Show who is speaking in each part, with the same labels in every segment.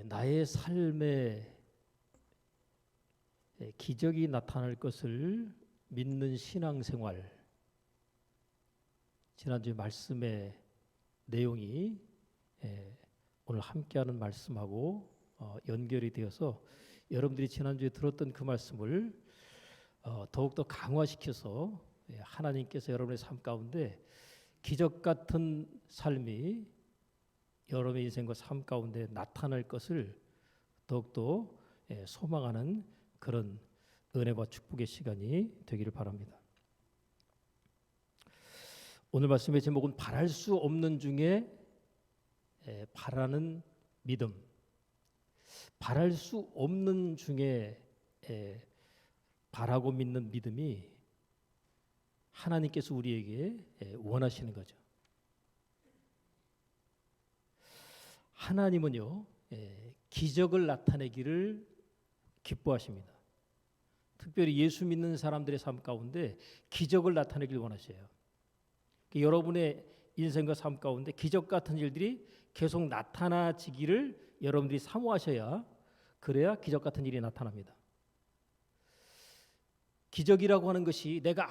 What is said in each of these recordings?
Speaker 1: 나의 삶에 기적이 나타날 것을 믿는 신앙생활. 지난주 말씀의 내용이 오늘 함께하는 말씀하고 연결이 되어서 여러분들이 지난주에 들었던 그 말씀을 더욱더 강화시켜서 하나님께서 여러분의 삶 가운데 기적 같은 삶이 여러분의 인생과 삶 가운데 나타날 것을 더욱더 소망하는 그런 은혜와 축복의 시간이 되기를 바랍니다. 오늘 말씀의 제목은 바랄 수 없는 중에 바라는 믿음. 바랄 수 없는 중에 바라고 믿는 믿음이 하나님께서 우리에게 원하시는 거죠. 하나님은요, 기적을 나타내기를 기뻐하십니다. 특별히 예수 믿는 사람들의 삶 가운데 기적을 나타내기를 원하셔요. 여러분의 인생과 삶 가운데 기적 같은 일들이 계속 나타나지기를 여러분들이 사모하셔야, 그래야 기적 같은 일이 나타납니다. 기적이라고 하는 것이 내가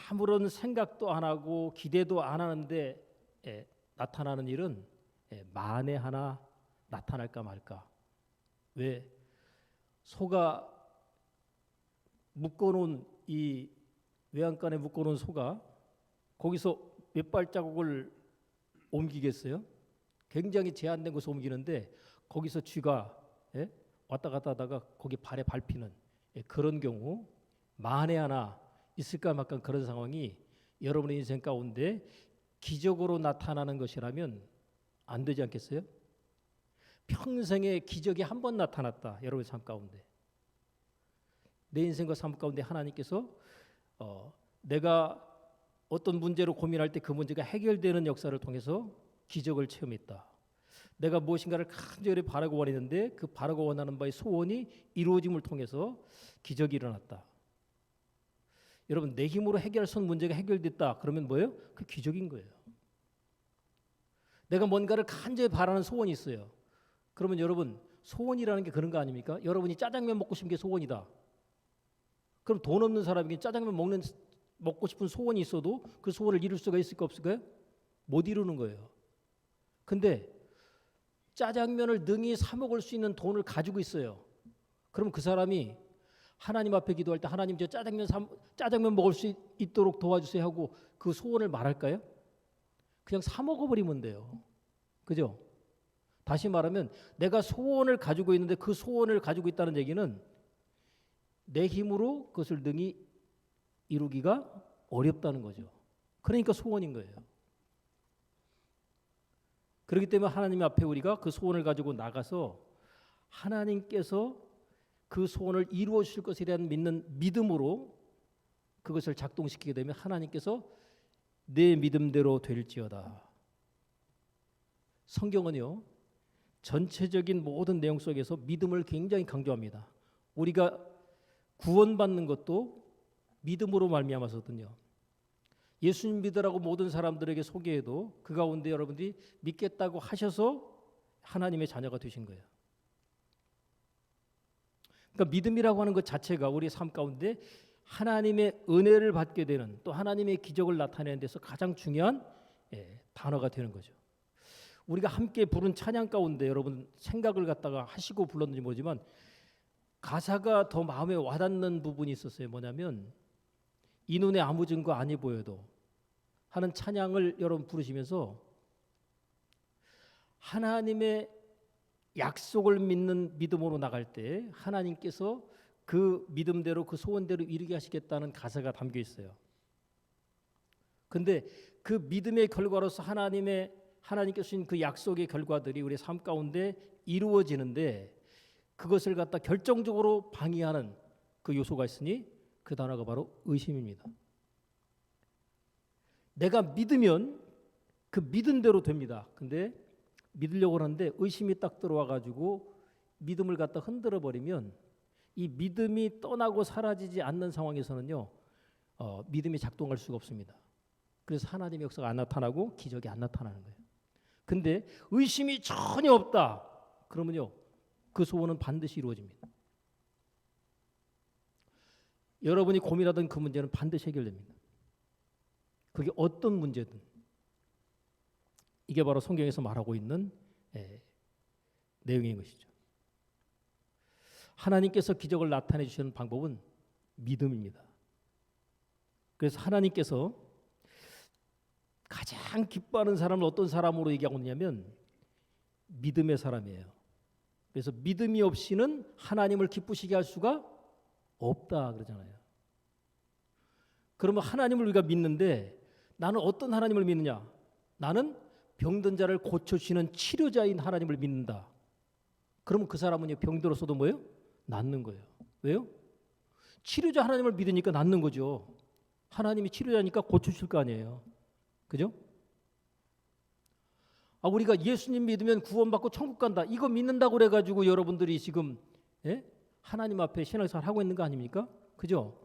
Speaker 1: 아무런 생각도 안 하고 기대도 안 하는데 나타나는 일은 만에 하나 나타날까 말까. 왜? 소가 묶어놓은 이 외양간에 묶어놓은 소가 거기서 몇 발자국을 옮기겠어요? 굉장히 제한된 곳에 옮기는데 거기서 쥐가 왔다 갔다 하다가 거기 발에 밟히는 그런 경우 만에 하나 있을까 말까 그런 상황이 여러분의 인생 가운데 기적으로 나타나는 것이라면 안 되지 않겠어요? 평생에 기적이 한 번 나타났다. 여러분의 삶 가운데. 내 인생과 삶 가운데 하나님께서 내가 어떤 문제로 고민할 때 그 문제가 해결되는 역사를 통해서 기적을 체험했다. 내가 무엇인가를 간절히 바라고 원했는데 그 바라고 원하는 바의 소원이 이루어짐을 통해서 기적이 일어났다. 여러분, 내 힘으로 해결할 수 없는 문제가 해결됐다. 그러면 뭐예요? 그 기적인 거예요. 내가 뭔가를 간절히 바라는 소원이 있어요. 그러면 여러분, 소원이라는 게 그런 거 아닙니까? 여러분이 짜장면 먹고 싶은 게 소원이다. 그럼 돈 없는 사람에게 짜장면 먹고 싶은 소원이 있어도 그 소원을 이룰 수가 있을까 없을까요? 못 이루는 거예요. 근데 짜장면을 능히 사 먹을 수 있는 돈을 가지고 있어요. 그럼 그 사람이 하나님 앞에 기도할 때 하나님 저 짜장면 먹을 수 있도록 도와주세요 하고 그 소원을 말할까요? 그냥 사 먹어버리면 돼요. 그죠? 다시 말하면 내가 소원을 가지고 있는데 그 소원을 가지고 있다는 얘기는 내 힘으로 그것을 능히 이루기가 어렵다는 거죠. 그러니까 소원인 거예요. 그렇기 때문에 하나님 앞에 우리가 그 소원을 가지고 나가서 하나님께서 그 소원을 이루어 주실 것에 대한 믿는 믿음으로 그것을 작동시키게 되면 하나님께서 내 믿음대로 될지어다. 성경은요, 전체적인 모든 내용 속에서 믿음을 굉장히 강조합니다. 우리가 구원받는 것도 믿음으로 말미암아서거든요. 예수님 믿으라고 모든 사람들에게 소개해도 그 가운데 여러분들이 믿겠다고 하셔서 하나님의 자녀가 되신 거예요. 그러니까 믿음이라고 하는 것 자체가 우리 삶 가운데 하나님의 은혜를 받게 되는, 또 하나님의 기적을 나타내는 데서 가장 중요한 단어가 되는 거죠. 우리가 함께 부른 찬양 가운데 여러분 생각을 갖다가 하시고 불렀는지 모르지만 가사가 더 마음에 와닿는 부분이 있었어요. 뭐냐면 이 눈에 아무 증거 아니 보여도 하는 찬양을 여러분 부르시면서 하나님의 약속을 믿는 믿음으로 나갈 때 하나님께서 그 믿음대로 그 소원대로 이루게 하시겠다는 가사가 담겨 있어요. 근데 그 믿음의 결과로서 하나님께서 주신 그 약속의 결과들이 우리 삶 가운데 이루어지는데 그것을 갖다 결정적으로 방해하는 그 요소가 있으니 그 단어가 바로 의심입니다. 내가 믿으면 그 믿은 대로 됩니다. 근데 믿으려고 하는데 의심이 딱 들어와 가지고 믿음을 갖다 흔들어 버리면 이 믿음이 떠나고 사라지지 않는 상황에서는요, 믿음이 작동할 수가 없습니다. 그래서 하나님의 역사가 안 나타나고 기적이 안 나타나는 거예요. 근데 의심이 전혀 없다. 그러면요, 그 소원은 반드시 이루어집니다. 여러분이 고민하던 그 문제는 반드시 해결됩니다. 그게 어떤 문제든. 이게 바로 성경에서 말하고 있는 내용인 것이죠. 하나님께서 기적을 나타내 주시는 방법은 믿음입니다. 그래서 하나님께서 가장 기뻐하는 사람을 어떤 사람으로 얘기하고 있냐면 믿음의 사람이에요. 그래서 믿음이 없이는 하나님을 기쁘시게 할 수가 없다 그러잖아요. 그러면 하나님을 우리가 믿는데 나는 어떤 하나님을 믿느냐? 나는 병든 자를 고쳐주시는 치료자인 하나님을 믿는다. 그러면 그 사람은 병들었어도 뭐예요? 낫는 거예요. 왜요? 치료자 하나님을 믿으니까 낫는 거죠. 하나님이 치료자니까 고쳐주실 거 아니에요. 그죠? 우리가 예수님 믿으면 구원받고 천국 간다. 이거 믿는다고 그래가지고 여러분들이 지금 하나님 앞에 신앙생활 하고 있는 거 아닙니까? 그죠?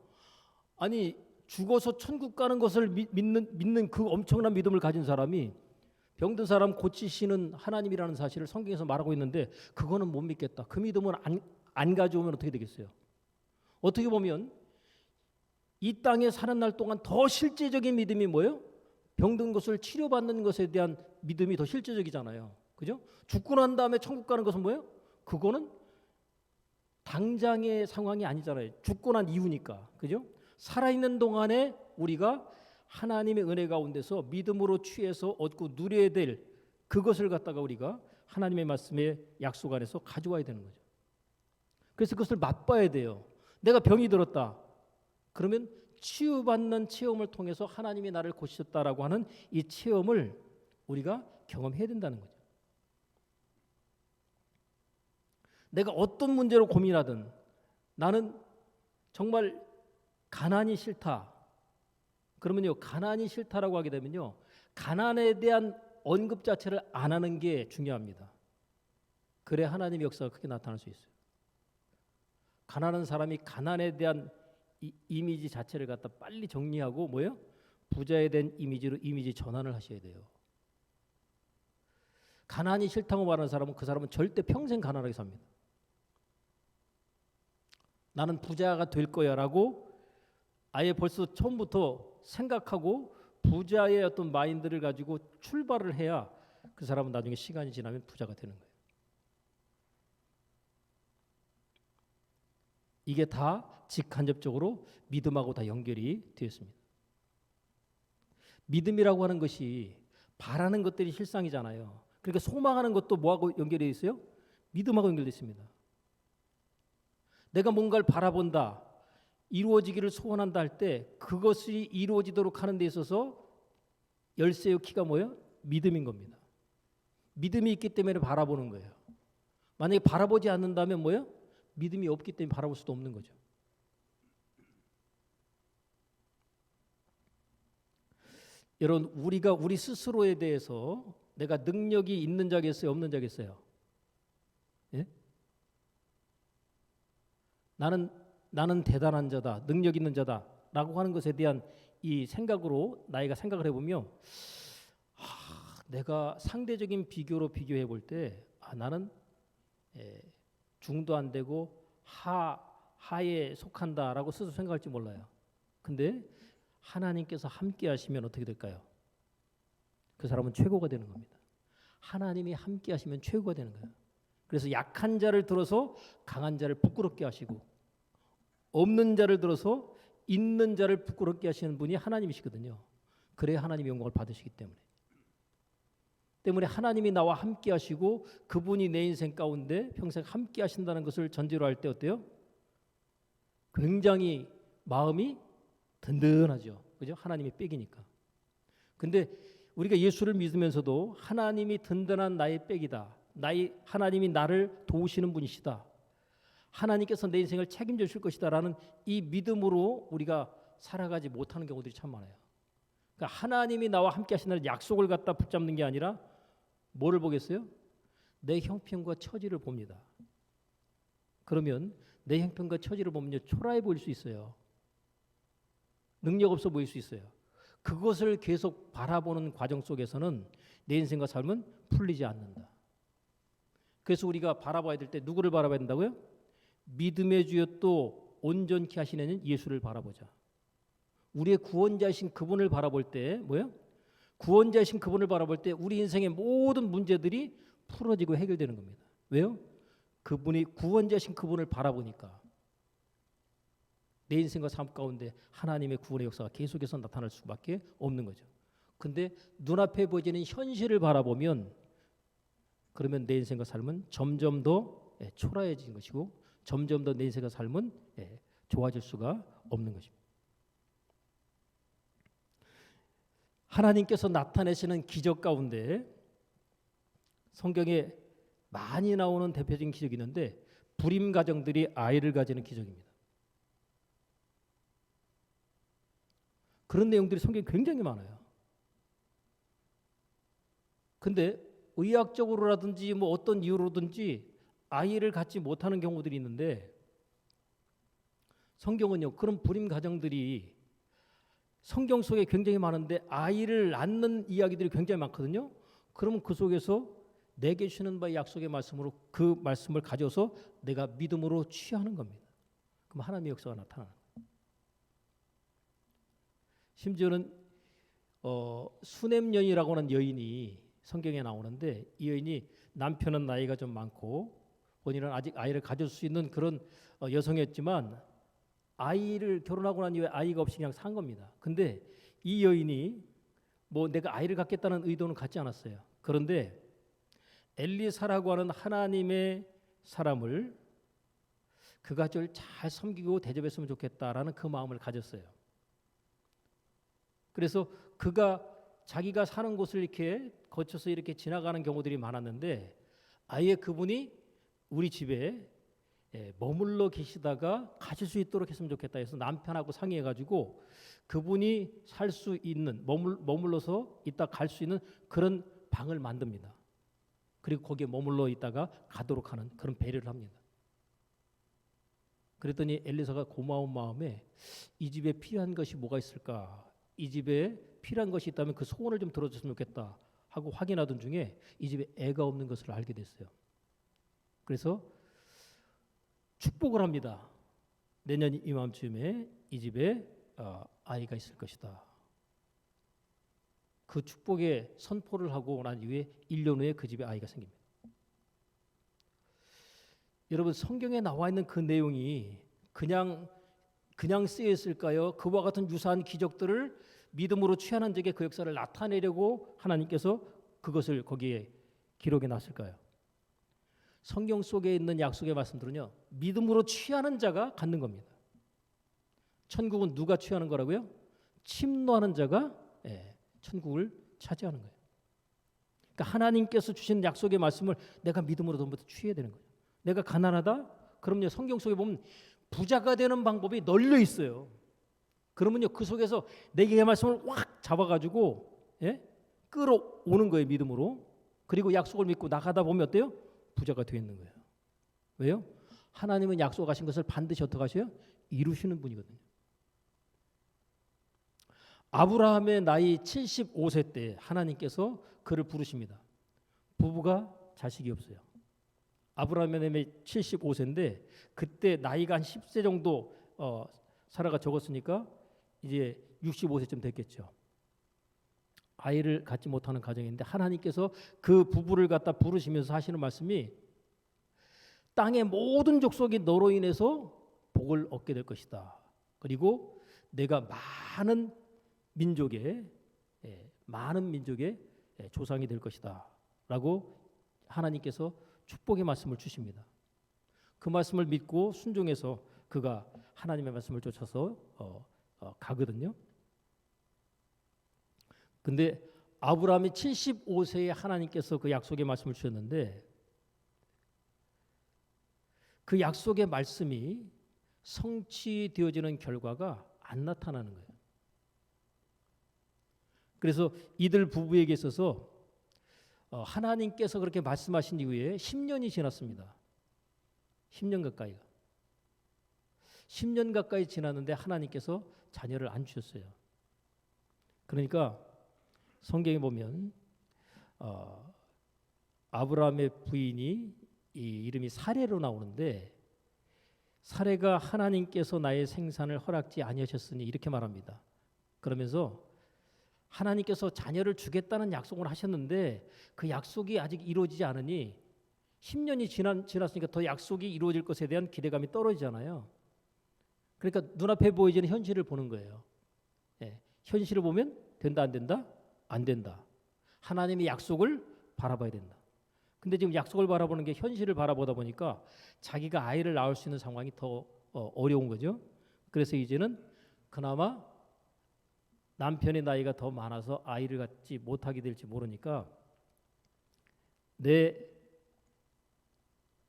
Speaker 1: 아니 죽어서 천국 가는 것을 믿는 그 엄청난 믿음을 가진 사람이 병든 사람 고치시는 하나님이라는 사실을 성경에서 말하고 있는데 그거는 못 믿겠다. 그 믿음은 안 가져오면 어떻게 되겠어요? 어떻게 보면 이 땅에 사는 날 동안 더 실제적인 믿음이 뭐예요? 병든 것을 치료받는 것에 대한 믿음이 더 실제적이잖아요. 그죠? 죽고 난 다음에 천국 가는 것은 뭐예요? 그거는 당장의 상황이 아니잖아요. 죽고 난 이후니까. 그죠? 살아있는 동안에 우리가 하나님의 은혜 가운데서 믿음으로 취해서 얻고 누려야 될 그것을 갖다가 우리가 하나님의 말씀에 약속 안에서 가져와야 되는 거죠. 그래서 그것을 맛봐야 돼요. 내가 병이 들었다. 그러면 치유받는 체험을 통해서 하나님이 나를 고치셨다라고 하는 이 체험을 우리가 경험해야 된다는 거죠. 내가 어떤 문제로 고민하든 나는 정말 가난이 싫다. 그러면요, 가난이 싫다라고 하게 되면요, 가난에 대한 언급 자체를 안 하는 게 중요합니다. 그래 하나님의 역사가 크게 나타날 수 있어요. 가난한 사람이 가난에 대한 이미지 자체를 갖다 빨리 정리하고 뭐예요? 부자에 대한 이미지로 이미지 전환을 하셔야 돼요. 가난이 싫다고 말하는 사람은 그 사람은 절대 평생 가난하게 삽니다. 나는 부자가 될 거야라고 아예 벌써 처음부터 생각하고 부자의 어떤 마인드를 가지고 출발을 해야 그 사람은 나중에 시간이 지나면 부자가 되는 거예요. 이게 다 직간접적으로 믿음하고 다 연결이 되어 있습니다. 믿음이라고 하는 것이 바라는 것들이 실상이잖아요. 그러니까 소망하는 것도 뭐하고 연결되어 있어요? 믿음하고 연결되어 있습니다. 내가 뭔가를 바라본다, 이루어지기를 소원한다 할 때 그것이 이루어지도록 하는 데 있어서 열쇠의 키가 뭐예요? 믿음인 겁니다. 믿음이 있기 때문에 바라보는 거예요. 만약에 바라보지 않는다면 뭐예요? 믿음이 없기 때문에 바라볼 수도 없는 거죠. 여러분, 우리가 우리 스스로에 대해서 내가 능력이 있는 자겠어요? 없는 자겠어요? 예? 나는 대단한 자다, 능력 있는 자다라고 하는 것에 대한 이 생각으로 나이가 생각을 해보면 내가 상대적인 비교로 비교해 볼 때 나는 중도 안 되고 하에 속한다라고 스스로 생각할지 몰라요. 근데 하나님께서 함께 하시면 어떻게 될까요? 그 사람은 최고가 되는 겁니다. 하나님이 함께 하시면 최고가 되는 거예요. 그래서 약한 자를 들어서 강한 자를 부끄럽게 하시고 없는 자를 들어서 있는 자를 부끄럽게 하시는 분이 하나님이시거든요. 그래야 하나님의 영광을 받으시기 때문에 하나님이 나와 함께 하시고 그분이 내 인생 가운데 평생 함께 하신다는 것을 전제로 할 때 어때요? 굉장히 마음이 든든하죠. 그죠? 하나님이 백이니까. 근데 우리가 예수를 믿으면서도 하나님이 든든한 나의 백이다. 하나님이 나를 도우시는 분이시다. 하나님께서 내 인생을 책임져 주실 것이다라는 이 믿음으로 우리가 살아가지 못하는 경우들이 참 많아요. 그러니까 하나님이 나와 함께 하신다는 약속을 갖다 붙잡는 게 아니라 뭐를 보겠어요? 내 형편과 처지를 봅니다. 그러면 내 형편과 처지를 보면 초라해 보일 수 있어요. 능력 없어 보일 수 있어요. 그것을 계속 바라보는 과정 속에서는 내 인생과 삶은 풀리지 않는다. 그래서 우리가 바라봐야 될 때 누구를 바라봐야 된다고요? 믿음의 주여 또 온전케 하시는 예수를 바라보자. 우리의 구원자이신 그분을 바라볼 때 뭐예요? 구원자이신 그분을 바라볼 때 우리 인생의 모든 문제들이 풀어지고 해결되는 겁니다. 왜요? 그분이 구원자이신 그분을 바라보니까 내 인생과 삶 가운데 하나님의 구원의 역사가 계속해서 나타날 수밖에 없는 거죠. 근데 눈앞에 보이는 현실을 바라보면 그러면 내 인생과 삶은 점점 더 초라해지는 것이고 점점 더 내 인생과 삶은 좋아질 수가 없는 것입니다. 하나님께서 나타내시는 기적 가운데 성경에 많이 나오는 대표적인 기적이 있는데 불임 가정들이 아이를 가지는 기적입니다. 그런 내용들이 성경에 굉장히 많아요. 근데 의학적으로라든지 뭐 어떤 이유로든지 아이를 갖지 못하는 경우들이 있는데 성경은요, 그런 불임 가정들이 성경 속에 굉장히 많은데 아이를 낳는 이야기들이 굉장히 많거든요. 그러면 그 속에서 내게 주시는 바의 약속의 말씀으로 그 말씀을 가져서 내가 믿음으로 취하는 겁니다. 그럼 하나님의 역사가 나타나는 거예요. 심지어는 수넴년이라고 하는 여인이 성경에 나오는데 이 여인이 남편은 나이가 좀 많고 본인은 아직 아이를 가질 수 있는 그런 여성이었지만 아이를 결혼하고 난 이후에 아이가 없이 그냥 산 겁니다. 근데 이 여인이 뭐 내가 아이를 갖겠다는 의도는 갖지 않았어요. 그런데 엘리사라고 하는 하나님의 사람을 그 가족을 잘 섬기고 대접했으면 좋겠다라는 그 마음을 가졌어요. 그래서 그가 자기가 사는 곳을 이렇게 거쳐서 이렇게 지나가는 경우들이 많았는데 아예 그분이 우리 집에 머물러 계시다가 가실 수 있도록 했으면 좋겠다 해서 남편하고 상의해가지고 그분이 살 수 있는 머물러서 있다 갈 수 있는 그런 방을 만듭니다. 그리고 거기에 머물러 있다가 가도록 하는 그런 배려를 합니다. 그랬더니 엘리사가 고마운 마음에 이 집에 필요한 것이 뭐가 있을까? 이 집에 필요한 것이 있다면 그 소원을 좀 들어줬으면 좋겠다 하고 확인하던 중에 이 집에 애가 없는 것을 알게 됐어요. 그래서 축복을 합니다. 내년 이맘쯤에 이 집에 아이가 있을 것이다. 그 축복의 선포를 하고 난 이후에 1년 후에 그 집에 아이가 생깁니다. 여러분 성경에 나와 있는 그 내용이 그냥 쓰여 있을까요? 그와 같은 유사한 기적들을 믿음으로 취하는 적에 그 역사를 나타내려고 하나님께서 그것을 거기에 기록해 놨을까요? 성경 속에 있는 약속의 말씀들은요, 믿음으로 취하는 자가 갖는 겁니다. 천국은 누가 취하는 거라고요? 침노하는 자가 천국을 차지하는 거예요. 그러니까 하나님께서 주신 약속의 말씀을 내가 믿음으로 전부터 취해야 되는 거예요. 내가 가난하다? 그럼요, 성경 속에 보면 부자가 되는 방법이 널려 있어요. 그러면요, 그 속에서 내게 그 말씀을 확 잡아가지고 끌어오는 거예요, 믿음으로. 그리고 약속을 믿고 나가다 보면 어때요? 부자가 되어 있는 거예요. 왜요? 하나님은 약속하신 것을 반드시 어떻게 하셔요? 이루시는 분이거든요. 아브라함의 나이 75세 때 하나님께서 그를 부르십니다. 부부가 자식이 없어요. 아브라함의 나이 75세인데 그때 나이가 한 10세 정도 살아가 적었으니까 이제 65세쯤 됐겠죠. 아이를 갖지 못하는 가정인데 하나님께서 그 부부를 갖다 부르시면서 하시는 말씀이 땅의 모든 족속이 너로 인해서 복을 얻게 될 것이다. 그리고 내가 많은 민족의 조상이 될 것이다. 라고 하나님께서 축복의 말씀을 주십니다. 그 말씀을 믿고 순종해서 그가 하나님의 말씀을 쫓아서 가거든요. 근데 아브라함이 75세에 하나님께서 그 약속의 말씀을 주셨는데 그 약속의 말씀이 성취되어지는 결과가 안 나타나는 거예요. 그래서 이들 부부에게 있어서 하나님께서 그렇게 말씀하신 이후에 10년이 지났습니다. 10년 가까이가. 10년 가까이 지났는데 하나님께서 자녀를 안 주셨어요. 그러니까 성경에 보면 아브라함의 부인이 이 이름이 사례로 나오는데 사례가 하나님께서 나의 생산을 허락지 아니하셨으니 이렇게 말합니다. 그러면서 하나님께서 자녀를 주겠다는 약속을 하셨는데 그 약속이 아직 이루어지지 않으니 10년이 지났으니까 더 약속이 이루어질 것에 대한 기대감이 떨어지잖아요. 그러니까 눈앞에 보여지는 현실을 보는 거예요. 예, 현실을 보면 된다 안 된다? 안 된다. 하나님의 약속을 바라봐야 된다. 근데 지금 약속을 바라보는 게 현실을 바라보다 보니까 자기가 아이를 낳을 수 있는 상황이 더 어려운 거죠. 그래서 이제는 그나마 남편의 나이가 더 많아서 아이를 갖지 못하게 될지 모르니까 내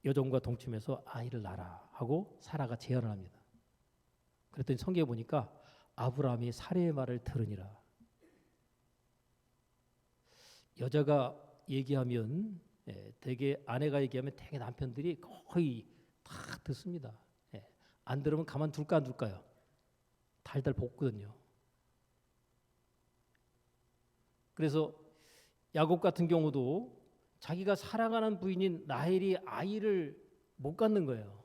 Speaker 1: 여종과 동침해서 아이를 낳아라 하고 사라가 제안을 합니다. 그랬더니 성경에 보니까 아브라함이 사례의 말을 들으니라. 여자가 얘기하면 되게 아내가 얘기하면 되게 남편들이 거의 다 듣습니다. 안 들으면 가만둘까 안 둘까요? 달달 볶거든요. 그래서 야곱 같은 경우도 자기가 사랑하는 부인인 라헬이 아이를 못 갖는 거예요.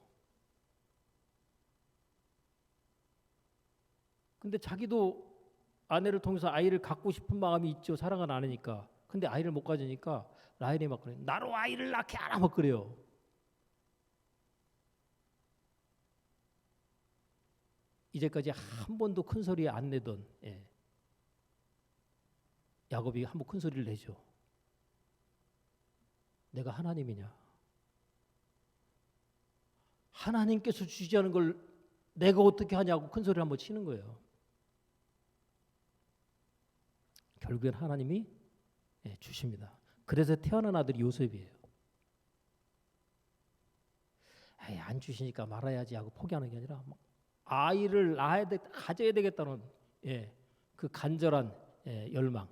Speaker 1: 근데 자기도 아내를 통해서 아이를 갖고 싶은 마음이 있죠. 사랑을 안 하니까. 근데 아이를 못 가지니까 라헬이 막 그래요. 나로 아이를 낳게 하라 막 그래요. 이제까지 한 번도 큰 소리 안 내던 야곱이 한 번 큰 소리를 내죠. 내가 하나님이냐? 하나님께서 주지 않은 걸 내가 어떻게 하냐고 큰 소리를 한번 치는 거예요. 결국엔 하나님이 주십니다. 그래서 태어난 아들이 요셉이에요. 안 주시니까 말아야지 하고 포기하는 게 아니라 아이를 가져야 되겠다는 그 간절한 열망.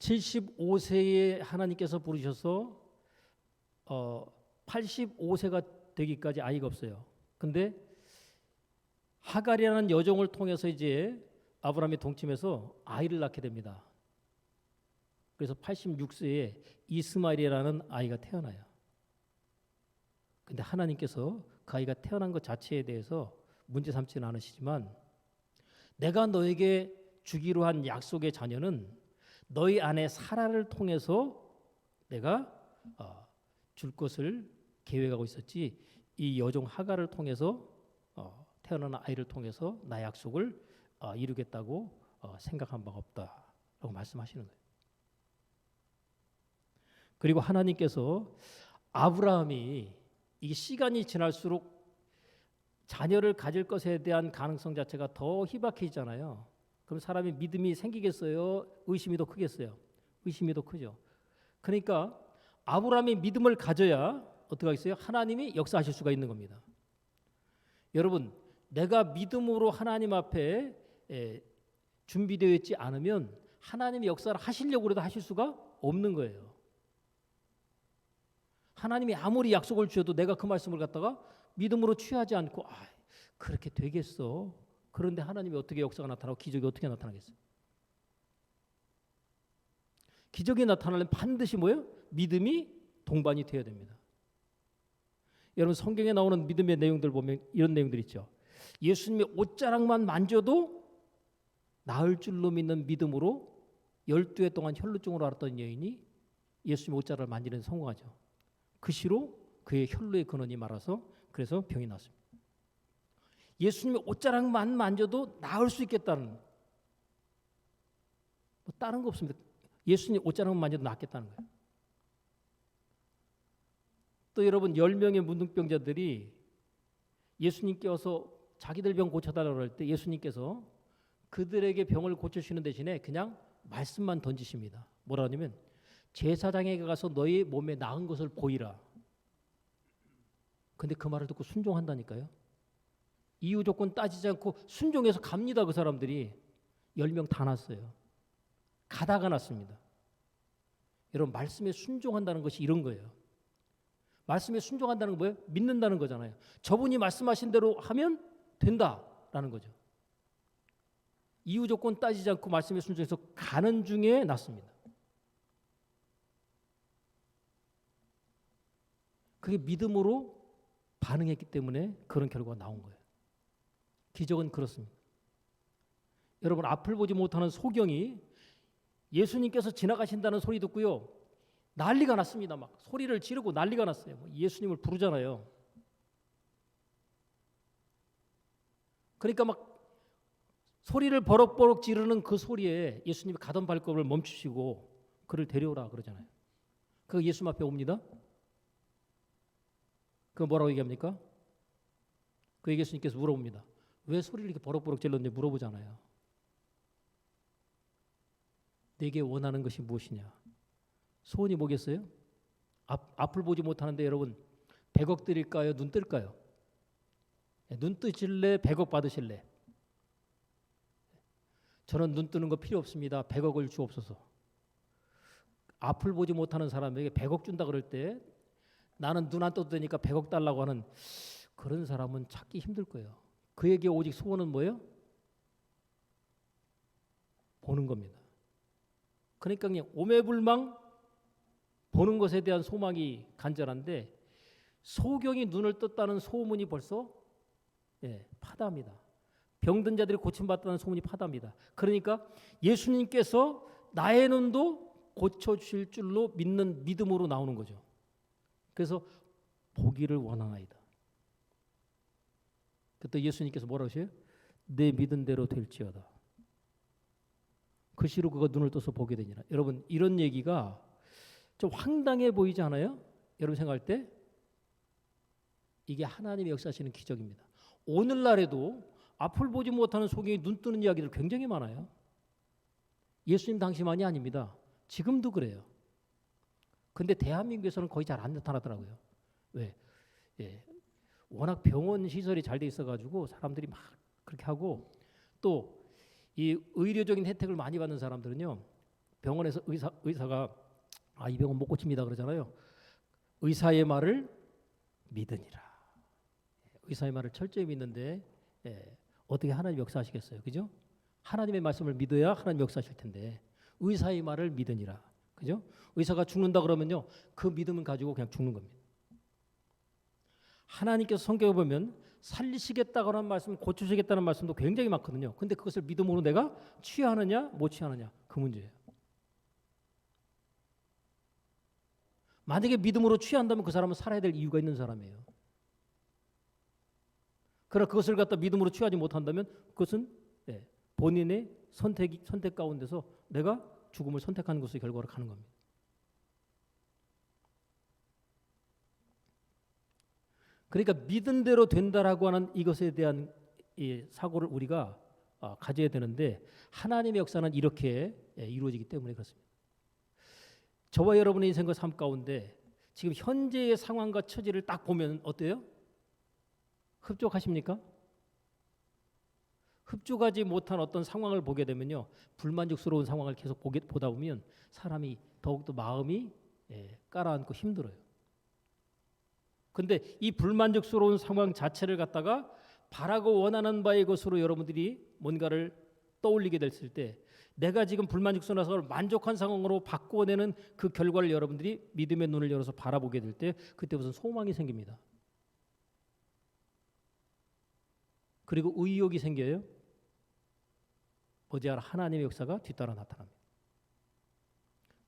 Speaker 1: 75세에 하나님께서 부르셔서 85세가 되기까지 아이가 없어요. 근데 하갈이라는 여종을 통해서 이제 아브라함이 동침해서 아이를 낳게 됩니다. 그래서 86세에 이스마엘이라는 아이가 태어나요. 근데 하나님께서 그 아이가 태어난 것 자체에 대해서 문제 삼지는 않으시지만 내가 너에게 주기로 한 약속의 자녀는 너희 아내 사라를 통해서 내가 줄 것을 계획하고 있었지 이 여종 하갈을 통해서 태어난 아이를 통해서 나 약속을 이루겠다고 생각한 바가 없다라고 말씀하시는 거예요. 그리고 하나님께서 아브라함이 이 시간이 지날수록 자녀를 가질 것에 대한 가능성 자체가 더 희박해지잖아요. 그럼 사람이 믿음이 생기겠어요? 의심이 더 크겠어요? 의심이 더 크죠. 그러니까 아브라함이 믿음을 가져야 어떻게 하겠어요? 하나님이 역사하실 수가 있는 겁니다. 여러분, 내가 믿음으로 하나님 앞에 준비되어 있지 않으면 하나님이 역사를 하시려고 해도 하실 수가 없는 거예요. 하나님이 아무리 약속을 주셔도 내가 그 말씀을 갖다가 믿음으로 취하지 않고 그렇게 되겠어. 그런데 하나님이 어떻게 역사가 나타나고 기적이 어떻게 나타나겠어요? 기적이 나타나려면 반드시 뭐예요? 믿음이 동반이 되어야 됩니다. 여러분 성경에 나오는 믿음의 내용들 보면 이런 내용들 있죠. 예수님의 옷자락만 만져도 나을 줄로 믿는 믿음으로 12해 동안 혈루증으로 앓았던 여인이 예수님의 옷자락을 만지는 데 성공하죠. 그 시로 그의 혈루의 근원이 말아서 그래서 병이 났습니다. 예수님의 옷자락만 만져도 나을 수 있겠다는 다른 거 없습니다. 예수님 옷자락만 만져도 낫겠다는 거예요. 또 여러분 10명의 문둥병자들이 예수님께 와서 자기들 병 고쳐달라고 할 때 예수님께서 그들에게 병을 고쳐주시는 대신에 그냥 말씀만 던지십니다. 뭐라 하냐면 제사장에게 가서 너희 몸에 나은 것을 보이라. 근데 그 말을 듣고 순종한다니까요. 이유 조건 따지지 않고 순종해서 갑니다. 그 사람들이 10명 다 났어요. 가다가 났습니다. 여러분 말씀에 순종한다는 것이 이런 거예요. 말씀에 순종한다는 건 뭐예요? 믿는다는 거잖아요. 저분이 말씀하신 대로 하면 된다라는 거죠. 이유 조건 따지지 않고 말씀에 순종해서 가는 중에 났습니다. 그게 믿음으로 반응했기 때문에 그런 결과가 나온 거예요. 기적은 그렇습니다. 여러분, 앞을 보지 못하는 소경이 예수님께서 지나가신다는 소리 듣고요, 난리가 났습니다. 막 소리를 지르고 난리가 났어요. 예수님을 부르잖아요. 그러니까 막 소리를 버럭버럭 지르는 그 소리에 예수님이 가던 발걸음을 멈추시고 그를 데려오라 그러잖아요. 그 예수님 앞에 옵니다. 그 뭐라고 얘기합니까? 그 예수님께서 물어봅니다. 왜 소리를 이렇게 버럭버럭 질렀는지 물어보잖아요. 내게 원하는 것이 무엇이냐? 소원이 뭐겠어요? 앞을 보지 못하는데 여러분 100억 드릴까요? 눈 뜰까요? 눈 뜨실래? 100억 받으실래? 저는 눈 뜨는 거 필요 없습니다. 100억을 주옵소서. 앞을 보지 못하는 사람에게 100억 준다 그럴 때 나는 눈 안 떠도 되니까 100억 달라고 하는 그런 사람은 찾기 힘들 거예요. 그에게 오직 소원은 뭐예요? 보는 겁니다. 그러니까 그냥 오매불망 보는 것에 대한 소망이 간절한데 소경이 눈을 떴다는 소문이 벌써 파다합니다. 병든 자들이 고침받았다는 소문이 파다합니다. 그러니까 예수님께서 나의 눈도 고쳐주실 줄로 믿는 믿음으로 나오는 거죠. 그래서 보기를 원하나이다. 그때 예수님께서 뭐라고 하세요? 내 믿은 대로 될지어다. 그 시로 그가 눈을 떠서 보게 되니라. 여러분, 이런 얘기가 좀 황당해 보이지 않아요? 여러분 생각할 때 이게 하나님의 역사하시는 기적입니다. 오늘날에도 앞을 보지 못하는 소경이 눈 뜨는 이야기들 굉장히 많아요. 예수님 당시만이 아닙니다. 지금도 그래요. 근데 대한민국에서는 거의 잘 안 나타나더라고요. 왜? 워낙 병원 시설이 잘 돼 있어가지고 사람들이 막 그렇게 하고 또 이 의료적인 혜택을 많이 받는 사람들은요, 병원에서 의사가 이 병은 못 고칩니다 그러잖아요. 의사의 말을 믿으니라. 의사의 말을 철저히 믿는데 어떻게 하나님 역사하시겠어요, 그죠? 하나님의 말씀을 믿어야 하나님 역사하실 텐데 의사의 말을 믿으니라, 그죠? 의사가 죽는다 그러면요, 그 믿음을 가지고 그냥 죽는 겁니다. 하나님께서 성경에 보면 살리시겠다고 하는 말씀, 고치시겠다는 말씀도 굉장히 많거든요. 근데 그것을 믿음으로 내가 취하느냐 못 취하느냐, 그 문제예요. 만약에 믿음으로 취한다면 그 사람은 살아야 될 이유가 있는 사람이에요. 그러나 그것을 갖다 믿음으로 취하지 못한다면 그것은 본인의 선택 가운데서 내가 죽음을 선택하는 것의 결과로 가는 겁니다. 그러니까 믿은 대로 된다라고 하는 이것에 대한 이 사고를 우리가 가져야 되는데 하나님의 역사는 이렇게 이루어지기 때문에 그렇습니다. 저와 여러분의 인생과 삶 가운데 지금 현재의 상황과 처지를 딱 보면 어때요? 흡족하십니까? 흡족하지 못한 어떤 상황을 보게 되면요, 불만족스러운 상황을 계속 보다 보면 사람이 더욱더 마음이 가라앉고 힘들어요. 근데 이 불만족스러운 상황 자체를 갖다가 바라고 원하는 바의 것으로 여러분들이 뭔가를 떠올리게 됐을 때 내가 지금 불만족스러운 상황을 만족한 상황으로 바꿔내는 그 결과를 여러분들이 믿음의 눈을 열어서 바라보게 될 때 그때 무슨 소망이 생깁니다. 그리고 의욕이 생겨요. 어제알 하나님의 역사가 뒤따라 나타납니다.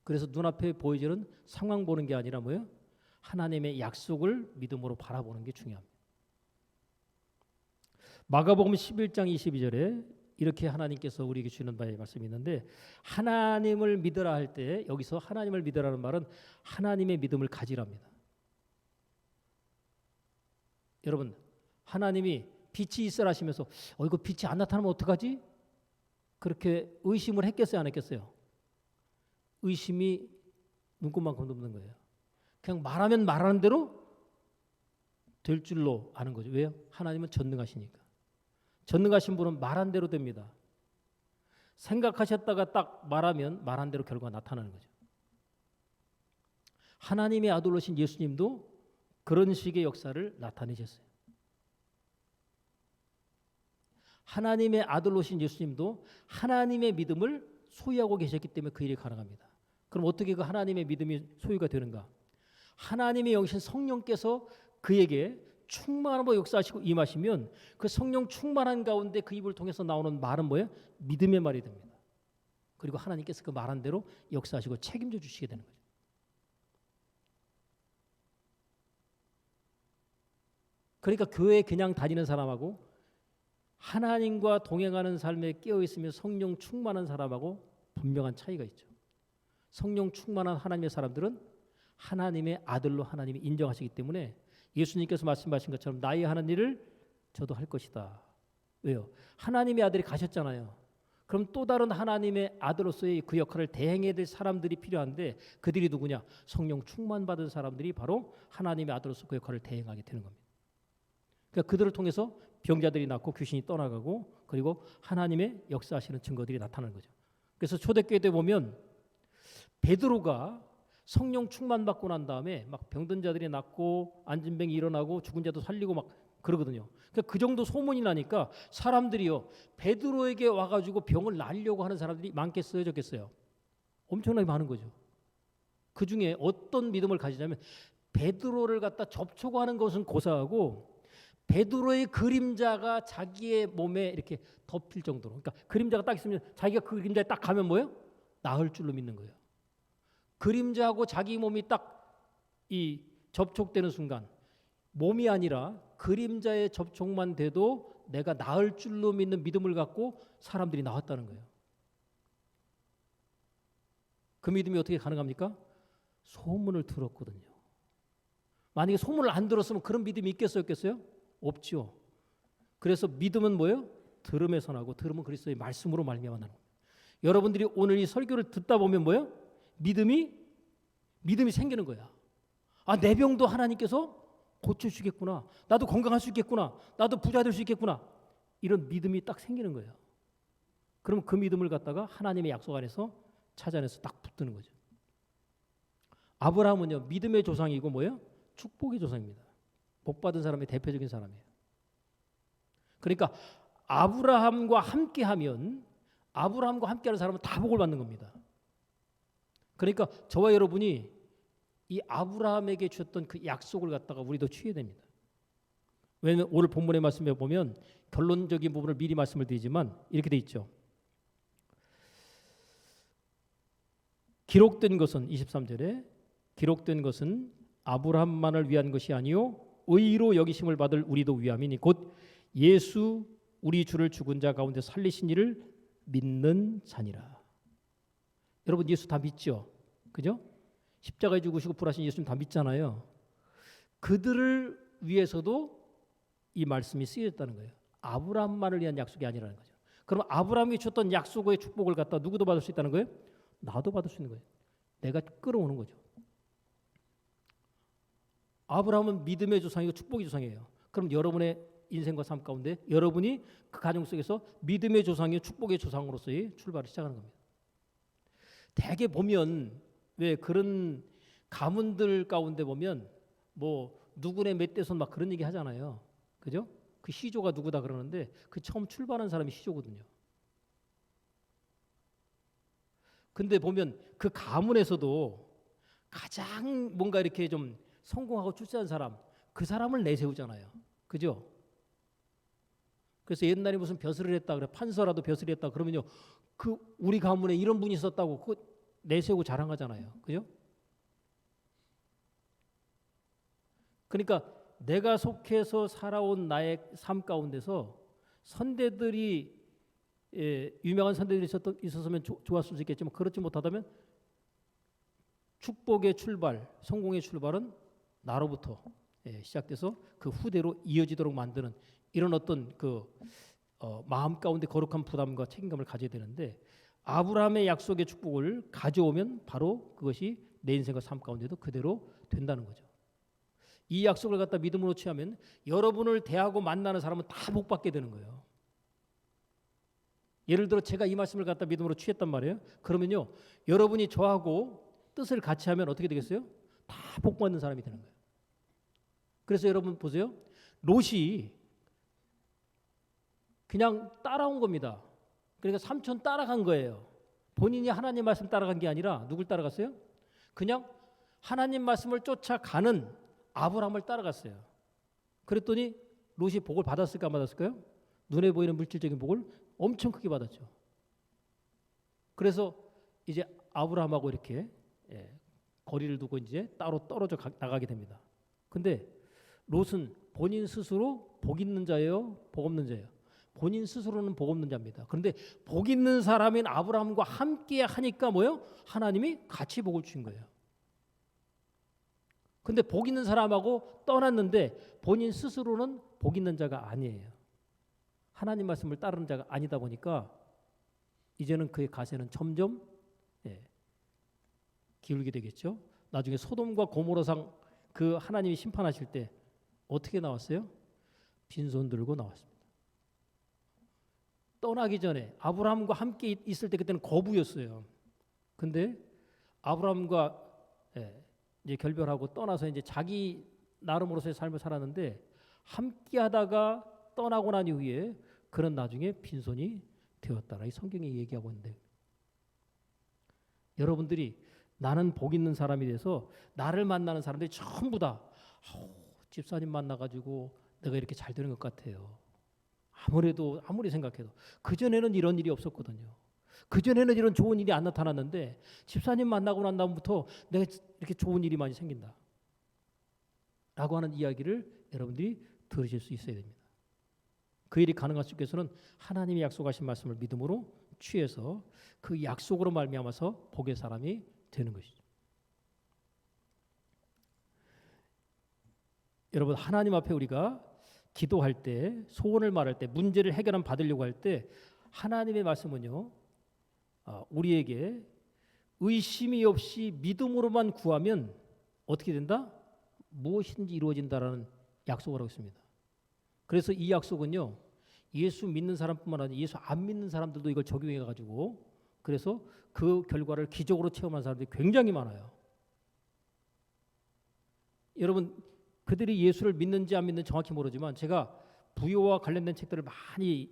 Speaker 1: 그래서 눈앞에 보이지는 상황 보는 게 아니라 뭐예요? 하나님의 약속을 믿음으로 바라보는 게 중요합니다. 마가복음 11장 22절에 이렇게 하나님께서 우리에게 주는 바의 말씀이 있는데 하나님을 믿으라 할 때 여기서 하나님을 믿으라는 말은 하나님의 믿음을 가지랍니다. 여러분, 하나님이 빛이 있으라 하시면서 이거 빛이 안 나타나면 어떡하지? 그렇게 의심을 했겠어요, 안 했겠어요? 의심이 눈곱만큼 넘는 거예요. 그냥 말하면 말하는 대로 될 줄로 아는 거죠. 왜요? 하나님은 전능하시니까. 전능하신 분은 말한 대로 됩니다. 생각하셨다가 딱 말하면 말한 대로 결과가 나타나는 거죠. 하나님의 아들로신 예수님도 그런 식의 역사를 나타내셨어요. 하나님의 아들로신 예수님도 하나님의 믿음을 소유하고 계셨기 때문에 그 일이 가능합니다. 그럼 어떻게 그 하나님의 믿음이 소유가 되는가? 하나님의 영신 성령께서 그에게 충만하고 역사하시고 임하시면 그 성령 충만한 가운데 그 입을 통해서 나오는 말은 뭐예요? 믿음의 말이 됩니다. 그리고 하나님께서 그 말한 대로 역사하시고 책임져 주시게 되는 거죠. 그러니까 교회에 그냥 다니는 사람하고 하나님과 동행하는 삶에 깨어있으며 성령 충만한 사람하고 분명한 차이가 있죠. 성령 충만한 하나님의 사람들은 하나님의 아들로 하나님이 인정하시기 때문에 예수님께서 말씀하신 것처럼 나의 하는 일을 저도 할 것이다. 왜요? 하나님의 아들이 가셨잖아요. 그럼 또 다른 하나님의 아들로서의 그 역할을 대행해야 될 사람들이 필요한데 그들이 누구냐? 성령 충만받은 사람들이 바로 하나님의 아들로서 그 역할을 대행하게 되는 겁니다. 그러니까 그들을 통해서 병자들이 낫고 귀신이 떠나가고 그리고 하나님의 역사하시는 증거들이 나타나는 거죠. 그래서 초대교회 때 보면 베드로가 성령 충만받고 난 다음에 막 병든 자들이 낫고 앉은 병이 일어나고 죽은 자도 살리고 막 그러거든요. 그러니까 그 정도 소문이 나니까 사람들이요 베드로에게 와가지고 병을 낫려고 하는 사람들이 많겠어요, 적겠어요? 엄청나게 많은 거죠. 그 중에 어떤 믿음을 가지냐면 베드로를 갖다 접촉하는 것은 고사하고 베드로의 그림자가 자기의 몸에 이렇게 덮일 정도로, 그러니까 그림자가 딱 있으면 자기가 그 그림자에 딱 가면 뭐예요? 나을 줄로 믿는 거예요. 그림자하고 자기 몸이 딱 이 접촉되는 순간 몸이 아니라 그림자의 접촉만 돼도 내가 나을 줄로 믿는 믿음을 갖고 사람들이 나왔다는 거예요. 그 믿음이 어떻게 가능합니까? 소문을 들었거든요. 만약에 소문을 안 들었으면 그런 믿음이 있겠어요, 없겠어요? 없죠. 그래서 믿음은 뭐예요? 들음에서 나고 들음은 그리스도의 말씀으로 말미암아 나는 겁니다. 여러분들이 오늘 이 설교를 듣다 보면 뭐예요? 믿음이 생기는 거야. 아, 내 병도 하나님께서 고쳐주시겠구나. 나도 건강할 수 있겠구나. 나도 부자 될 수 있겠구나. 이런 믿음이 딱 생기는 거예요. 그럼 그 믿음을 갖다가 하나님의 약속 안에서 찾아내서 딱 붙드는 거죠. 아브라함은요 믿음의 조상이고 뭐예요? 축복의 조상입니다. 복 받은 사람의 대표적인 사람이에요. 그러니까 아브라함과 함께하면 아브라함과 함께하는 사람은 다 복을 받는 겁니다. 그러니까 저와 여러분이 이 아브라함에게 주셨던 그 약속을 갖다가 우리도 취해야 됩니다. 왜냐하면 오늘 본문의 말씀에 보면 결론적인 부분을 미리 말씀을 드리지만 이렇게 돼 있죠. 기록된 것은 23절에 기록된 것은 아브라함만을 위한 것이 아니요 의로 여기심을 받을 우리도 위함이니 곧 예수 우리 주를 죽은 자 가운데 살리신 이를 믿는 자니라. 여러분 예수 다 믿죠? 그죠? 십자가에 죽으시고 부활하신 예수님 다 믿잖아요. 그들을 위해서도 이 말씀이 쓰여졌다는 거예요. 아브라함만을 위한 약속이 아니라는 거죠. 그럼 아브라함이 줬던 약속의 축복을 갖다 누구도 받을 수 있다는 거예요? 나도 받을 수 있는 거예요. 내가 끌어오는 거죠. 아브라함은 믿음의 조상이고 축복의 조상이에요. 그럼 여러분의 인생과 삶 가운데 여러분이 그 가정 속에서 믿음의 조상이요 축복의 조상으로서의 출발을 시작하는 겁니다. 대개 보면 왜 그런 가문들 가운데 보면 뭐 누구네 멧돼손 막 그런 얘기 하잖아요. 그죠? 그 시조가 누구다 그러는데 그 처음 출발한 사람이 시조거든요. 근데 보면 그 가문에서도 가장 뭔가 이렇게 좀 성공하고 출세한 사람, 그 사람을 내세우잖아요. 그죠? 그래서 옛날에 무슨 벼슬을 했다 그래, 판서라도 벼슬을 했다 그러면요, 그 우리 가문에 이런 분이 있었다고 그 내세우고 자랑하잖아요. 그죠? 그러니까 내가 속해서 살아온 나의 삶 가운데서 선대들이 유명한 선대들이 있었으면 좋았을 수 있겠지만 그렇지 못하다면 축복의 출발, 성공의 출발은 나로부터 시작돼서 그 후대로 이어지도록 만드는 이런 어떤 그 마음 가운데 거룩한 부담과 책임감을 가져야 되는데 아브라함의 약속의 축복을 가져오면 바로 그것이 내 인생과 삶 가운데도 그대로 된다는 거죠. 이 약속을 갖다 믿음으로 취하면 여러분을 대하고 만나는 사람은 다 복받게 되는 거예요. 예를 들어 제가 이 말씀을 갖다 믿음으로 취했단 말이에요. 그러면요 여러분이 저하고 뜻을 같이 하면 어떻게 되겠어요? 다 복받는 사람이 되는 거예요. 그래서 여러분 보세요. 롯이 그냥 따라온 겁니다. 그러니까 삼촌 따라간 거예요. 본인이 하나님 말씀 따라간 게 아니라 누굴 따라갔어요? 그냥 하나님 말씀을 쫓아가는 아브라함을 따라갔어요. 그랬더니 롯이 복을 받았을까 안 받았을까요? 눈에 보이는 물질적인 복을 엄청 크게 받았죠. 그래서 이제 아브라함하고 이렇게 거리를 두고 이제 따로 떨어져 나가게 됩니다. 근데 롯은 본인 스스로 복 있는 자예요, 복 없는 자예요? 본인 스스로는 복 없는 자입니다. 그런데 복 있는 사람인 아브라함과 함께 하니까 뭐요? 하나님이 같이 복을 주신 거예요. 근데 복 있는 사람하고 떠났는데 본인 스스로는 복 있는 자가 아니에요. 하나님 말씀을 따르는 자가 아니다 보니까 이제는 그의 가세는 점점 기울게 되겠죠. 나중에 소돔과 고모라상 그 하나님이 심판하실 때 어떻게 나왔어요? 빈손 들고 나왔습니다. 떠나기 전에 아브라함과 함께 있을 때 그때는 거부였어요. 근데 아브라함과 이제 결별하고 떠나서 이제 자기 나름으로서의 삶을 살았는데 함께 하다가 떠나고 난 이후에 그는 나중에 빈손이 되었다라 이 성경이 얘기하고 있는데, 여러분들이 나는 복 있는 사람이 돼서 나를 만나는 사람들이 전부 다 집사님 만나가지고 내가 이렇게 잘 되는 것 같아요. 아무리 생각해도 그전에는 이런 일이 없었거든요. 그전에는 이런 좋은 일이 안 나타났는데 집사님 만나고 난 다음부터 내가 이렇게 좋은 일이 많이 생긴다 라고 하는 이야기를 여러분들이 들으실 수 있어야 됩니다. 그 일이 가능할 수 있겠어는 하나님이 약속하신 말씀을 믿음으로 취해서 그 약속으로 말미암아서 복의 사람이 되는 것이죠. 여러분, 하나님 앞에 우리가 기도할 때, 소원을 말할 때, 문제를 받으려고 할 때 하나님의 말씀은요, 우리에게 의심이 없이 믿음으로만 구하면 어떻게 된다? 무엇이든지 이루어진다라는 약속을 하고 있습니다. 그래서 이 약속은요, 예수 믿는 사람뿐만 아니라 예수 안 믿는 사람들도 이걸 적용해 가지고 그래서 그 결과를 기적으로 체험한 사람들이 굉장히 많아요. 여러분, 그들이 예수를 믿는지 안 믿는지 정확히 모르지만 제가 부요와 관련된 책들을 많이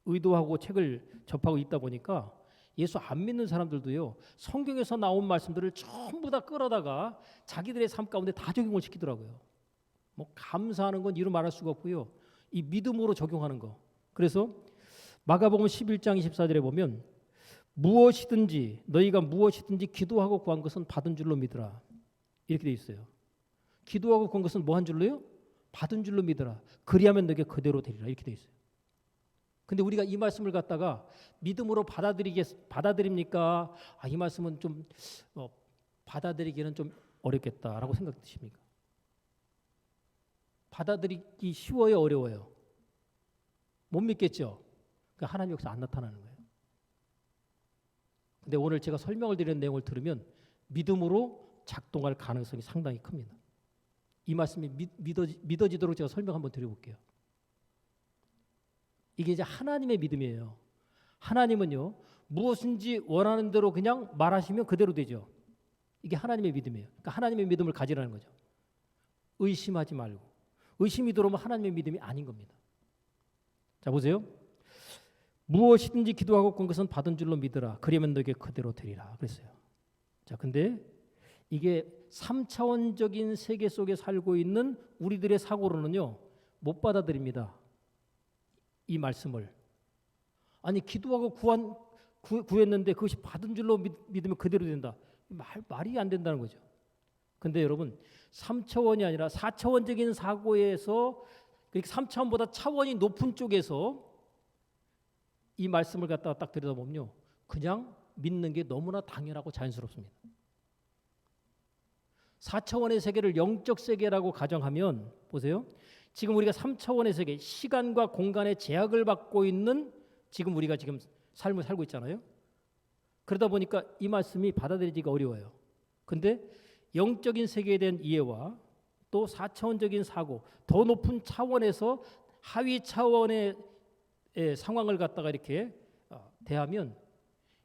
Speaker 1: 의도하고 책을 접하고 있다 보니까 예수 안 믿는 사람들도요, 성경에서 나온 말씀들을 전부 다 끌어다가 자기들의 삶 가운데 다 적용을 시키더라고요. 뭐 감사하는 건 이루 말할 수가 없고요, 이 믿음으로 적용하는 거. 그래서 마가복음 11장 24절에 보면 너희가 무엇이든지 기도하고 구한 것은 받은 줄로 믿으라 이렇게 돼 있어요. 기도하고 구한 것은 뭐 한 줄로요? 받은 줄로 믿으라. 그리하면 너에게 그대로 되리라 이렇게 돼 있어요. 근데 우리가 이 말씀을 갖다가 믿음으로 받아들입니까? 이 말씀은 좀 받아들이기는 좀 어렵겠다라고 생각되십니까? 받아들이기 쉬워요, 어려워요? 못 믿겠죠? 그러니까 하나님 역사 안 나타나는 거예요. 근데 오늘 제가 설명을 드리는 내용을 들으면 믿음으로 작동할 가능성이 상당히 큽니다. 이 말씀이 믿어지도록 제가 설명 한번 드려볼게요. 이게 이제 하나님의 믿음이에요. 하나님은요, 무엇인지 원하는 대로 그냥 말하시면 그대로 되죠. 이게 하나님의 믿음이에요. 그러니까 하나님의 믿음을 가지라는 거죠. 의심하지 말고. 의심이 들어오면 하나님의 믿음이 아닌 겁니다. 자, 보세요. 무엇이든지 기도하고 구한 것은 받은 줄로 믿으라. 그러면 너에게 그대로 되리라. 그랬어요. 자, 근데 이게 3차원적인 세계 속에 살고 있는 우리들의 사고로는요, 못 받아들입니다. 이 말씀을. 아니, 기도하고 구했는데 그것이 받은 줄로 믿으면 그대로 된다. 말이 안 된다는 거죠. 근데 여러분, 3차원이 아니라 4차원적인 사고에서 3차원보다 차원이 높은 쪽에서 이 말씀을 갖다가 딱 들여다보면요, 그냥 믿는 게 너무나 당연하고 자연스럽습니다. 4차원의 세계를 영적 세계라고 가정하면 보세요. 지금 우리가 3차원의 세계, 시간과 공간의 제약을 받고 있는 지금 우리가 지금 삶을 살고 있잖아요. 그러다 보니까 이 말씀이 받아들이기가 어려워요. 근데 영적인 세계에 대한 이해와 또 4차원적인 사고, 더 높은 차원에서 하위 차원의 상황을 갖다가 이렇게 대하면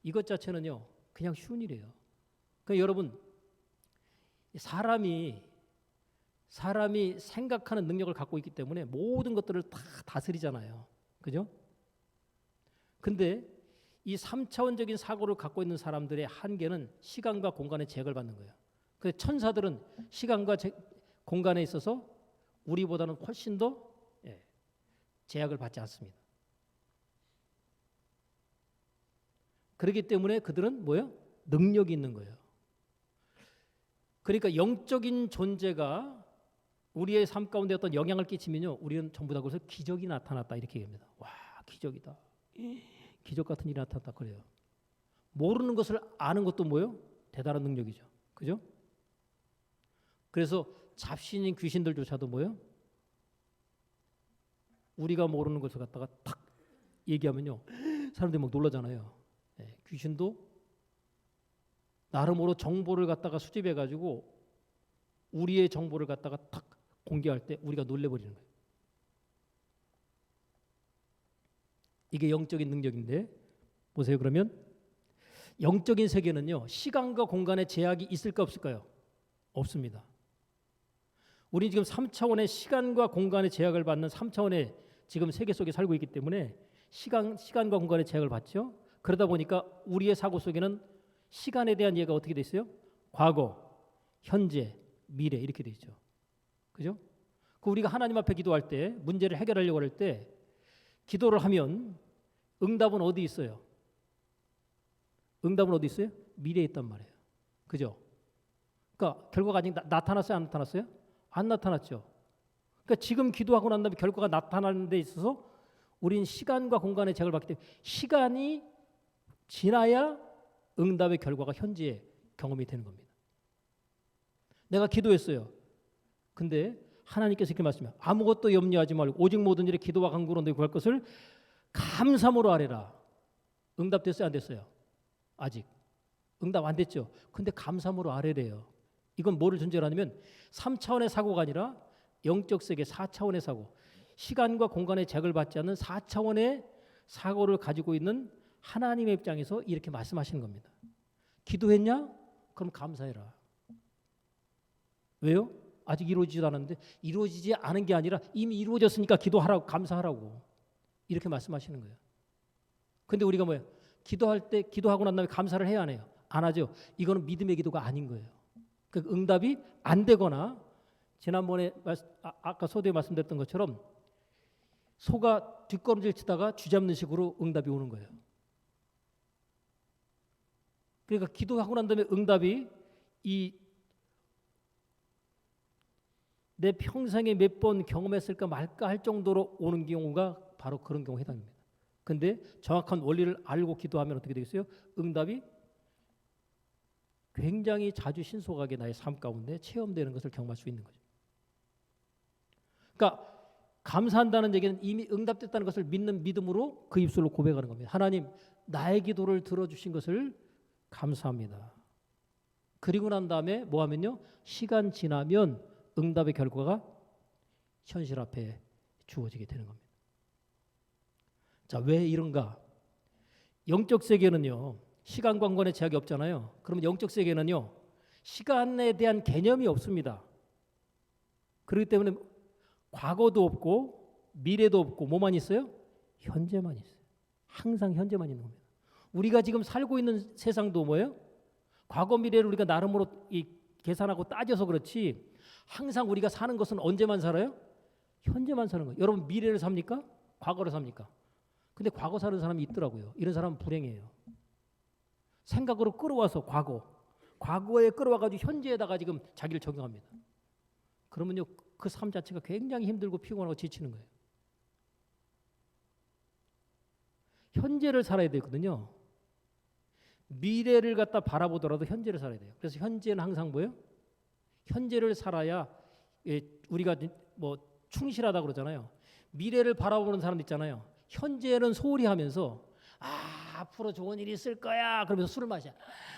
Speaker 1: 이것 자체는요, 그냥 쉬운 일이에요. 그러니까 여러분, 사람이 생각하는 능력을 갖고 있기 때문에 모든 것들을 다 다스리잖아요. 그죠? 근데 이 3차원적인 사고를 갖고 있는 사람들의 한계는 시간과 공간의 제약을 받는 거예요. 그래서 천사들은 시간과 공간에 있어서 우리보다는 훨씬 더 제약을 받지 않습니다. 그렇기 때문에 그들은 뭐예요? 능력이 있는 거예요. 그러니까 영적인 존재가 우리의 삶 가운데 어떤 영향을 끼치면요, 우리는 전부 다 그래서 기적이 나타났다 이렇게 얘기합니다. 와, 기적이다. 기적 같은 일이 나타났다 그래요. 모르는 것을 아는 것도 뭐예요? 대단한 능력이죠. 그죠? 그래서 잡신인 귀신들조차도 뭐예요? 우리가 모르는 것을 갖다가 탁 얘기하면요, 사람들이 막 놀라잖아요. 귀신도 나름으로 정보를 갖다가 수집해가지고 우리의 정보를 갖다가 탁 공개할 때 우리가 놀래버리는 거예요. 이게 영적인 능력인데, 보세요. 그러면 영적인 세계는요, 시간과 공간의 제약이 있을까 없을까요? 없습니다. 우리 지금 3차원의 시간과 공간의 제약을 받는 3차원의 지금 세계 속에 살고 있기 때문에 시간과 공간의 제약을 받죠. 그러다 보니까 우리의 사고 속에는 시간에 대한 이해가 어떻게 돼 있어요? 과거, 현재, 미래 이렇게 돼 있죠. 그죠? 그 우리가 하나님 앞에 기도할 때, 문제를 해결하려고 할 때 기도를 하면 응답은 어디 있어요? 응답은 어디 있어요? 미래에 있단 말이에요. 그죠? 그러니까 결과가 아직 나타났어요? 안 나타났어요? 안 나타났죠. 그러니까 지금 기도하고 난 다음에 결과가 나타나는 데 있어서 우리는 시간과 공간의 제약을 받기 때문에 시간이 지나야 응답의 결과가 현재의 경험이 되는 겁니다. 내가 기도했어요. 근데 하나님께서 이렇게 말씀해요. 아무것도 염려하지 말고 오직 모든 일에 기도와 간구로 너희 구할 것을 감사함으로 아뢰라. 응답 됐어요? 안 됐어요? 아직 응답 안 됐죠. 근데 감사함으로 아뢰래요. 이건 뭐를 존재로 하냐면 3차원의 사고가 아니라 영적 세계 4차원의 사고, 시간과 공간의 제약을 받지 않는 4차원의 사고를 가지고 있는 하나님의 입장에서 이렇게 말씀하시는 겁니다. 기도했냐? 그럼 감사해라. 왜요? 아직 이루어지지도 않았는데, 이루어지지 않은 게 아니라 이미 이루어졌으니까 기도하라고, 감사하라고 이렇게 말씀하시는 거예요. 근데 우리가 뭐예요? 기도할 때 기도하고 난 다음에 감사를 해야 안 해요? 안 하죠. 이거는 믿음의 기도가 아닌 거예요. 그 응답이 안 되거나, 지난번에 아까 소대에 말씀드렸던 것처럼 소가 뒷걸음질 치다가 쥐잡는 식으로 응답이 오는 거예요. 그러니까 기도하고 난 다음에 응답이 내 평생에 몇 번 경험했을까 말까 할 정도로 오는 경우가 바로 그런 경우에 해당입니다. 근데 정확한 원리를 알고 기도하면 어떻게 되겠어요? 응답이 굉장히 자주 신속하게 나의 삶 가운데 체험되는 것을 경험할 수 있는 거죠. 그러니까 감사한다는 얘기는 이미 응답됐다는 것을 믿는 믿음으로 그 입술로 고백하는 겁니다. 하나님, 나의 기도를 들어주신 것을 감사합니다. 그리고 난 다음에 뭐 하면요? 시간 지나면 응답의 결과가 현실 앞에 주어지게 되는 겁니다. 자, 왜 이런가? 영적 세계는요, 시간 공간의 제약이 없잖아요. 그러면 영적 세계는요, 시간에 대한 개념이 없습니다. 그렇기 때문에 과거도 없고 미래도 없고 뭐만 있어요? 현재만 있어요. 항상 현재만 있는 겁니다. 우리가 지금 살고 있는 세상도 뭐예요? 과거 미래를 우리가 나름으로 계산하고 따져서 그렇지, 항상 우리가 사는 것은 언제만 살아요? 현재만 사는 거예요. 여러분 미래를 삽니까? 과거를 삽니까? 근데 과거 사는 사람이 있더라고요. 이런 사람은 불행해요. 생각으로 끌어와서 과거에 끌어와가지고 현재에다가 지금 자기를 적용합니다. 그러면요, 그 삶 자체가 굉장히 힘들고 피곤하고 지치는 거예요. 현재를 살아야 되거든요. 미래를 갖다 바라보더라도 현재를 살아야 돼요. 그래서 현재는 항상 뭐예요? 현재를 살아야 우리가 뭐 충실하다 그러잖아요. 미래를 바라보는 사람 있잖아요. 현재는 소홀히 하면서 앞으로 좋은 일이 있을 거야 그러면서 술을 마셔.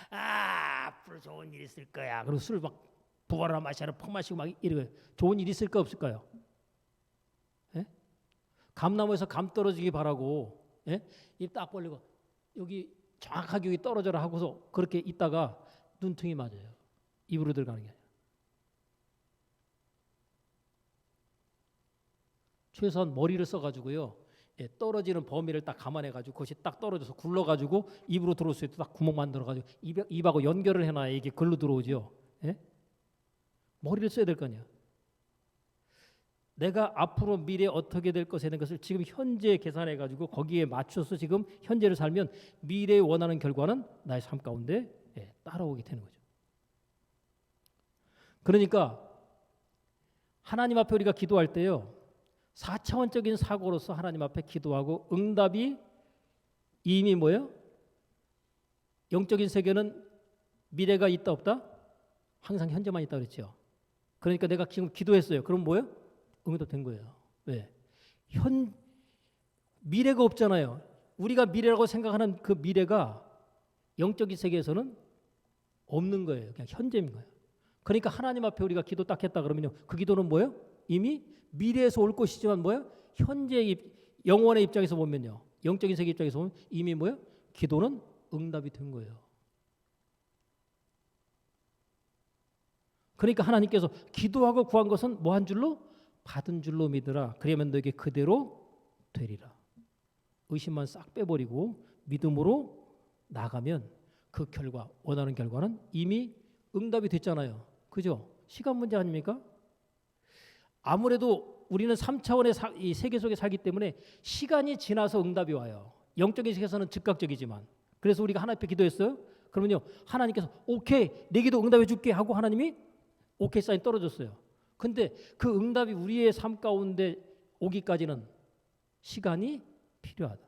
Speaker 1: 앞으로 좋은 일이 있을 거야. 그리고 술을 막 부어라 마셔라 퍽 마시고 막 이러고 좋은 일이 있을까 없을까요? 예? 감나무에서 감 떨어지기 바라고, 예? 입 딱 벌리고 여기 정확하게 여기 떨어져라 하고서 그렇게 있다가 눈통이 맞아요. 입으로 들어가는 게 아니라. 최소한 머리를 써가지고요, 떨어지는 범위를 딱 감안해가지고 그것이 딱 떨어져서 굴러가지고 입으로 들어올 수 있도록 딱 구멍 만들어가지고 입하고 연결을 해놔야 이게 글로 들어오죠. 예? 머리를 써야 될 거 아니야. 내가 앞으로 미래 어떻게 될 것에 대한 것을 지금 현재 계산해가지고 거기에 맞춰서 지금 현재를 살면 미래에 원하는 결과는 나의 삶 가운데 따라오게 되는 거죠. 그러니까 하나님 앞에 우리가 기도할 때요. 4차원적인 사고로서 하나님 앞에 기도하고 응답이 이미 뭐예요? 영적인 세계는 미래가 있다 없다? 항상 현재만 있다 그랬죠. 그러니까 내가 지금 기도했어요. 그럼 뭐예요? 응답된 거예요. 왜? 미래가 없잖아요. 우리가 미래라고 생각하는 그 미래가 영적인 세계에서는 없는 거예요. 그냥 현재인 거예요. 그러니까 하나님 앞에 우리가 기도 딱 했다 그러면요. 그 기도는 뭐예요? 이미 미래에서 올 것이지만 뭐예요? 현재의 영원의 입장에서 보면요. 영적인 세계 입장에서 보면 이미 뭐예요? 기도는 응답이 된 거예요. 그러니까 하나님께서 기도하고 구한 것은 뭐 한 줄로? 받은 줄로 믿으라. 그러면 너에게 그대로 되리라. 의심만 싹 빼버리고 믿음으로 나가면 그 결과, 원하는 결과는 이미 응답이 됐잖아요. 그죠? 시간 문제 아닙니까? 아무래도 우리는 3차원의 이 세계 속에 살기 때문에 시간이 지나서 응답이 와요. 영적인 세계에서는 즉각적이지만. 그래서 우리가 하나님 앞에 기도했어요. 그러면요. 하나님께서 오케이 내 기도 응답해 줄게 하고 하나님이 오케이 사인 떨어졌어요. 근데 그 응답이 우리의 삶 가운데 오기까지는 시간이 필요하다.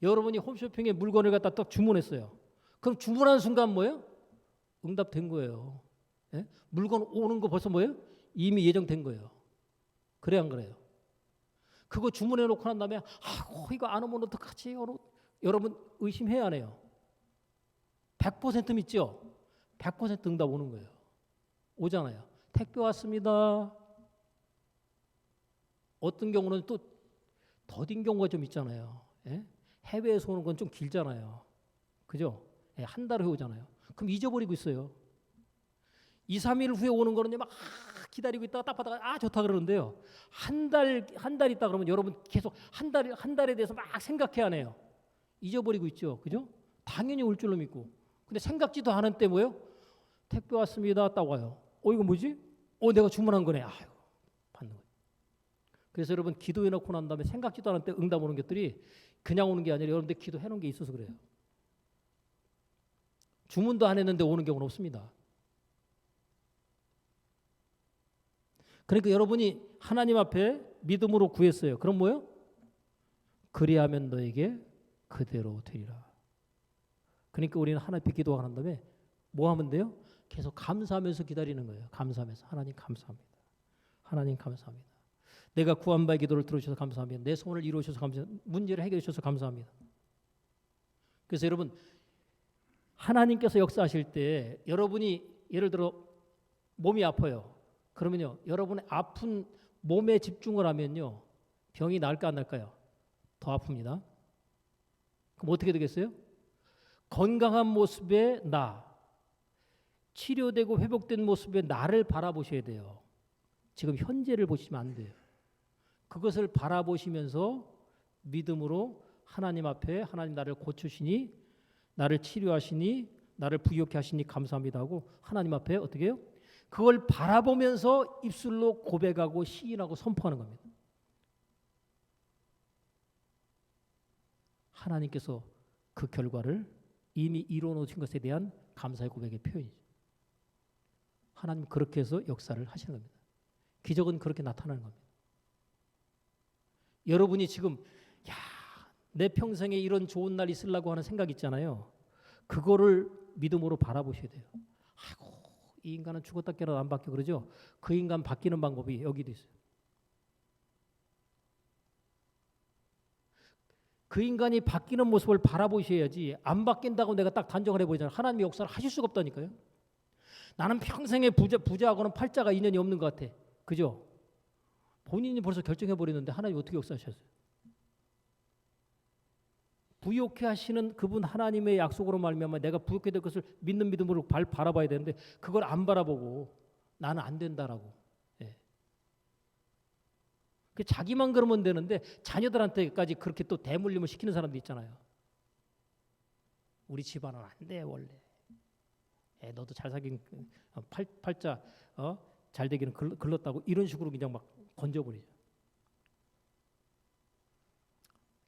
Speaker 1: 여러분이 홈쇼핑에 물건을 갖다 딱 주문했어요. 그럼 주문하는 순간 뭐예요? 응답된 거예요. 예? 물건 오는 거 벌써 뭐예요? 이미 예정된 거예요. 그래 안 그래요? 그거 주문해 놓고 난 다음에 이거 안 오면 어떡하지? 여러분 의심해야 하네요. 100% 믿죠? 100% 응답 오는 거예요. 오잖아요. 택배 왔습니다. 어떤 경우는 또 더딘 경우가 좀 있잖아요. 예? 해외에서 오는 건 좀 길잖아요. 그죠? 예, 한 달 후에 오잖아요. 그럼 잊어버리고 있어요. 2, 3일 후에 오는 거는 막 기다리고 있다가 딱 받다가 좋다 그러는데요. 한 달 있다 그러면 여러분 계속 한 달에 대해서 막 생각해야 하네요. 잊어버리고 있죠. 그죠? 당연히 올 줄로 믿고. 근데 생각지도 않은 때 뭐예요? 택배 왔습니다. 딱 와요. 이거 뭐지? 내가 주문한 거네. 받는 거예요. 그래서 여러분 기도해 놓고 난 다음에 생각지도 않은 때 응답 오는 것들이 그냥 오는 게 아니라 여러분들 기도해 놓은 게 있어서 그래요. 주문도 안 했는데 오는 경우는 없습니다. 그러니까 여러분이 하나님 앞에 믿음으로 구했어요. 그럼 뭐예요? 그리하면 너에게 그대로 되리라. 그러니까 우리는 하나님 앞에 기도하는 다음에 뭐 하면 돼요? 계속 감사하면서 기다리는 거예요. 감사하면서 하나님 감사합니다. 하나님 감사합니다. 내가 구한 바의 기도를 들어주셔서 감사합니다. 내 소원을 이루어주셔서 감사합니다. 문제를 해결해 주셔서 감사합니다. 그래서 여러분 하나님께서 역사하실 때 여러분이 예를 들어 몸이 아파요. 그러면요. 여러분의 아픈 몸에 집중을 하면요. 병이 나을까 안 나을까요? 더 아픕니다. 그럼 어떻게 되겠어요? 건강한 모습의 나, 치료되고 회복된 모습의 나를 바라보셔야 돼요. 지금 현재를 보시면 안 돼요. 그것을 바라보시면서 믿음으로 하나님 앞에 하나님 나를 고치시니 나를 치료하시니 나를 부유케 하시니 감사합니다 하고 하나님 앞에 어떻게 해요? 그걸 바라보면서 입술로 고백하고 시인하고 선포하는 겁니다. 하나님께서 그 결과를 이미 이루어놓으신 것에 대한 감사의 고백의 표현이죠. 하나님 그렇게 해서 역사를 하시는 겁니다. 기적은 그렇게 나타나는 겁니다. 여러분이 지금 내 평생에 이런 좋은 날 있으려고 하는 생각 있잖아요. 그거를 믿음으로 바라보셔야 돼요. 이 인간은 죽었다 깨어나 안 바뀌어 그러죠. 그 인간 바뀌는 방법이 여기도 있어요. 그 인간이 바뀌는 모습을 바라보셔야지 안 바뀐다고 내가 딱 단정을 해보잖아요. 하나님의 역사를 하실 수가 없다니까요. 나는 평생에 부자하고는 팔자가 인연이 없는 것 같아. 그죠? 본인이 벌써 결정해버리는데 하나님 어떻게 역사하셨어요? 부욕해 하시는 그분 하나님의 약속으로 말미암아 내가 부욕해 될 것을 믿는 믿음으로 바라봐야 되는데 그걸 안 바라보고 나는 안 된다라고. 예. 자기만 그러면 되는데 자녀들한테까지 그렇게 또 대물림을 시키는 사람도 있잖아요. 우리 집안은 안 돼 원래. 너도 잘 사긴 팔자 잘 되기는 글렀다고 이런 식으로 그냥 막 건져버리죠.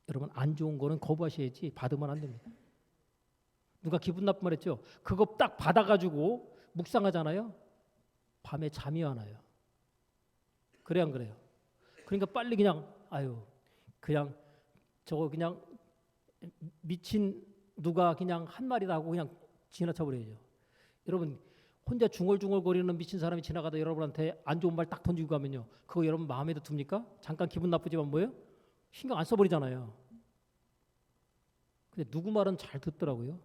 Speaker 1: 여러분 안 좋은 거는 거부하셔야지 받으면 안 됩니다. 누가 기분 나쁜 말 했죠? 그거 딱 받아가지고 묵상하잖아요. 밤에 잠이 안 와요. 그래 안 그래요? 그러니까 빨리 그냥 그냥 저거 그냥 미친 누가 그냥 한 말이다 하고 그냥 지나쳐 버려야죠. 여러분 혼자 중얼중얼거리는 미친 사람이 지나가다 여러분한테 안 좋은 말 딱 던지고 가면요. 그거 여러분 마음에도 듭니까? 잠깐 기분 나쁘지만 뭐예요? 신경 안 써버리잖아요. 근데 누구 말은 잘 듣더라고요.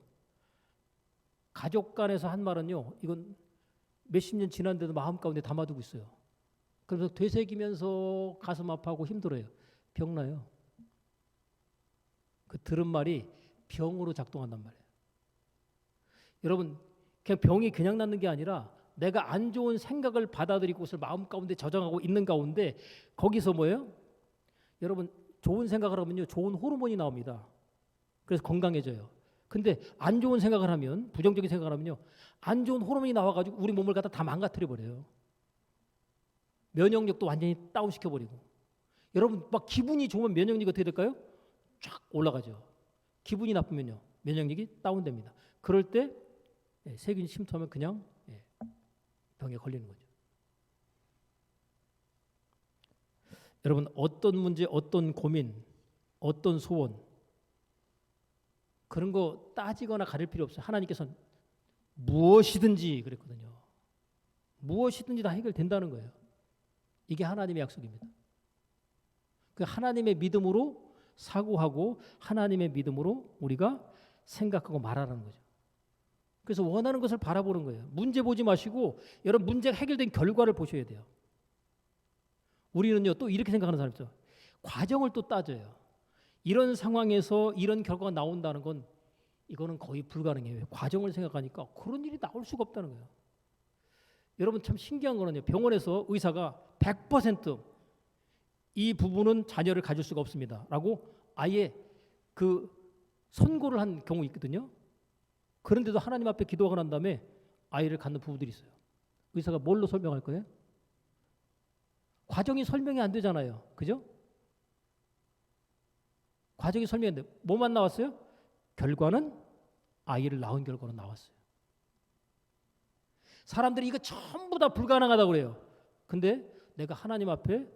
Speaker 1: 가족 간에서 한 말은요. 이건 몇십 년 지났는데도 마음 가운데 담아두고 있어요. 그래서 되새기면서 가슴 아파하고 힘들어요. 병나요. 그 들은 말이 병으로 작동한단 말이에요. 여러분 그냥 병이 그냥 낫는 게 아니라 내가 안 좋은 생각을 받아들이고 그것을 마음 가운데 저장하고 있는 가운데 거기서 뭐예요? 여러분 좋은 생각을 하면요. 좋은 호르몬이 나옵니다. 그래서 건강해져요. 근데 안 좋은 생각을 하면 부정적인 생각을 하면요. 안 좋은 호르몬이 나와가지고 우리 몸을 갖다 다 망가뜨려 버려요. 면역력도 완전히 다운시켜버리고. 여러분 막 기분이 좋으면 면역력이 어떻게 될까요? 쫙 올라가죠. 기분이 나쁘면요. 면역력이 다운됩니다. 그럴 때 세균이 침투하면 그냥 병에 걸리는 거죠. 여러분 어떤 문제, 어떤 고민, 어떤 소원 그런 거 따지거나 가릴 필요 없어요. 하나님께서는 무엇이든지 그랬거든요. 무엇이든지 다 해결된다는 거예요. 이게 하나님의 약속입니다. 그 하나님의 믿음으로 사고하고 하나님의 믿음으로 우리가 생각하고 말하라는 거죠. 그래서 원하는 것을 바라보는 거예요. 문제 보지 마시고 여러분 문제가 해결된 결과를 보셔야 돼요. 우리는요 또 이렇게 생각하는 사람 있죠. 과정을 또 따져요. 이런 상황에서 이런 결과가 나온다는 건 이거는 거의 불가능해요. 과정을 생각하니까 그런 일이 나올 수가 없다는 거예요. 여러분 참 신기한 거는요. 병원에서 의사가 100% 이 부분은 자녀를 가질 수가 없습니다. 라고 아예 그 선고를 한 경우 있거든요. 그런데도 하나님 앞에 기도하고 난 다음에 아이를 갖는 부부들이 있어요. 의사가 뭘로 설명할 거예요? 과정이 설명이 안 되잖아요. 그죠? 과정이 설명이 안 돼. 뭐만 나왔어요? 결과는 아이를 낳은 결과로 나왔어요. 사람들이 이거 전부 다 불가능하다고 그래요. 근데 내가 하나님 앞에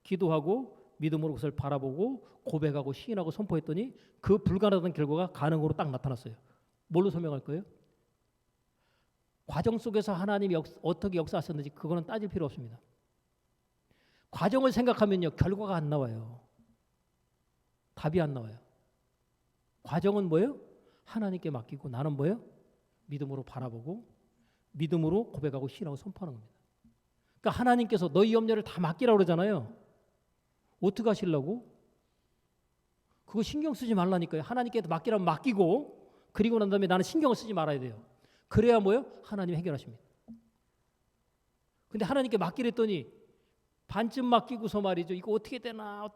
Speaker 1: 기도하고 믿음으로 그것을 바라보고 고백하고 시인하고 선포했더니 그 불가능한 결과가 가능으로 딱 나타났어요. 뭘로 설명할 거예요? 과정 속에서 하나님이 어떻게 역사하셨는지 그거는 따질 필요 없습니다. 과정을 생각하면요. 결과가 안 나와요. 답이 안 나와요. 과정은 뭐예요? 하나님께 맡기고 나는 뭐예요? 믿음으로 바라보고 믿음으로 고백하고 시인하고 선포하는 겁니다. 그러니까 하나님께서 너희 염려를 다 맡기라고 그러잖아요. 어떻게 하시려고? 그거 신경 쓰지 말라니까요. 하나님께 맡기라면 맡기고 그리고 난 다음에 나는 신경을 쓰지 말아야 돼요. 그래야 뭐예요? 하나님이 해결하십니다. 근데 하나님께 맡기랬더니 반쯤 맡기고서 말이죠. 이거 어떻게 되나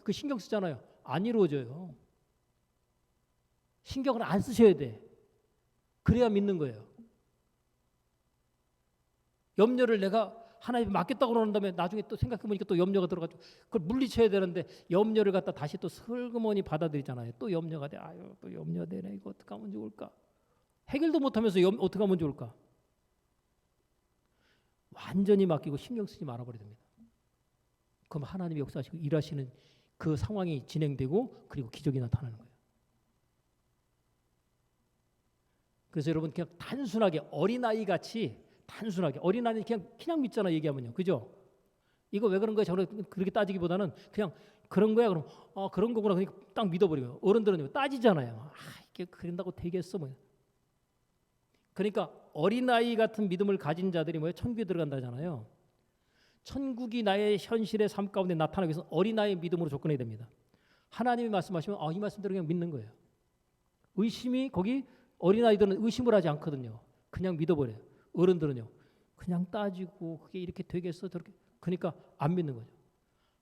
Speaker 1: 그 신경 쓰잖아요. 안 이루어져요. 신경을 안 쓰셔야 돼. 그래야 믿는 거예요. 염려를 내가 하나님께 맡겼다고 그러는 다음에 나중에 또 생각해보니까 또 염려가 들어가지고 그걸 물리쳐야 되는데 염려를 갖다 다시 또 슬그머니 받아들이잖아요. 또 염려가 돼. 아유 또 염려되네. 이거 어떻게 하면 좋을까? 해결도 못하면서 어떻게 하면 좋을까? 완전히 맡기고 신경 쓰지 말아버려야 됩니다. 그럼 하나님이 역사하시고 일하시는 그 상황이 진행되고 그리고 기적이 나타나는 거예요. 그래서 여러분 그냥 단순하게 어린아이같이 단순하게 어린아이 그냥 믿잖아 얘기하면요. 그죠? 이거 왜 그런 거야? 저는 그렇게 따지기보다는 그냥 그런 거야. 그럼 그런 거구나. 그러니까 딱 믿어버려요. 어른들은 따지잖아요. 이게 그런다고 되겠어 뭐. 그러니까 어린아이 같은 믿음을 가진 자들이 뭐예요? 천국에 들어간다잖아요. 천국이 나의 현실의 삶 가운데 나타나기 위해서 어린아이의 믿음으로 접근해야 됩니다. 하나님이 말씀하시면 이 말씀대로 그냥 믿는 거예요. 의심이 거기 어린아이들은 의심을 하지 않거든요. 그냥 믿어버려요. 어른들은요. 그냥 따지고 그게 이렇게 되겠어 저렇게 그러니까 안 믿는 거죠.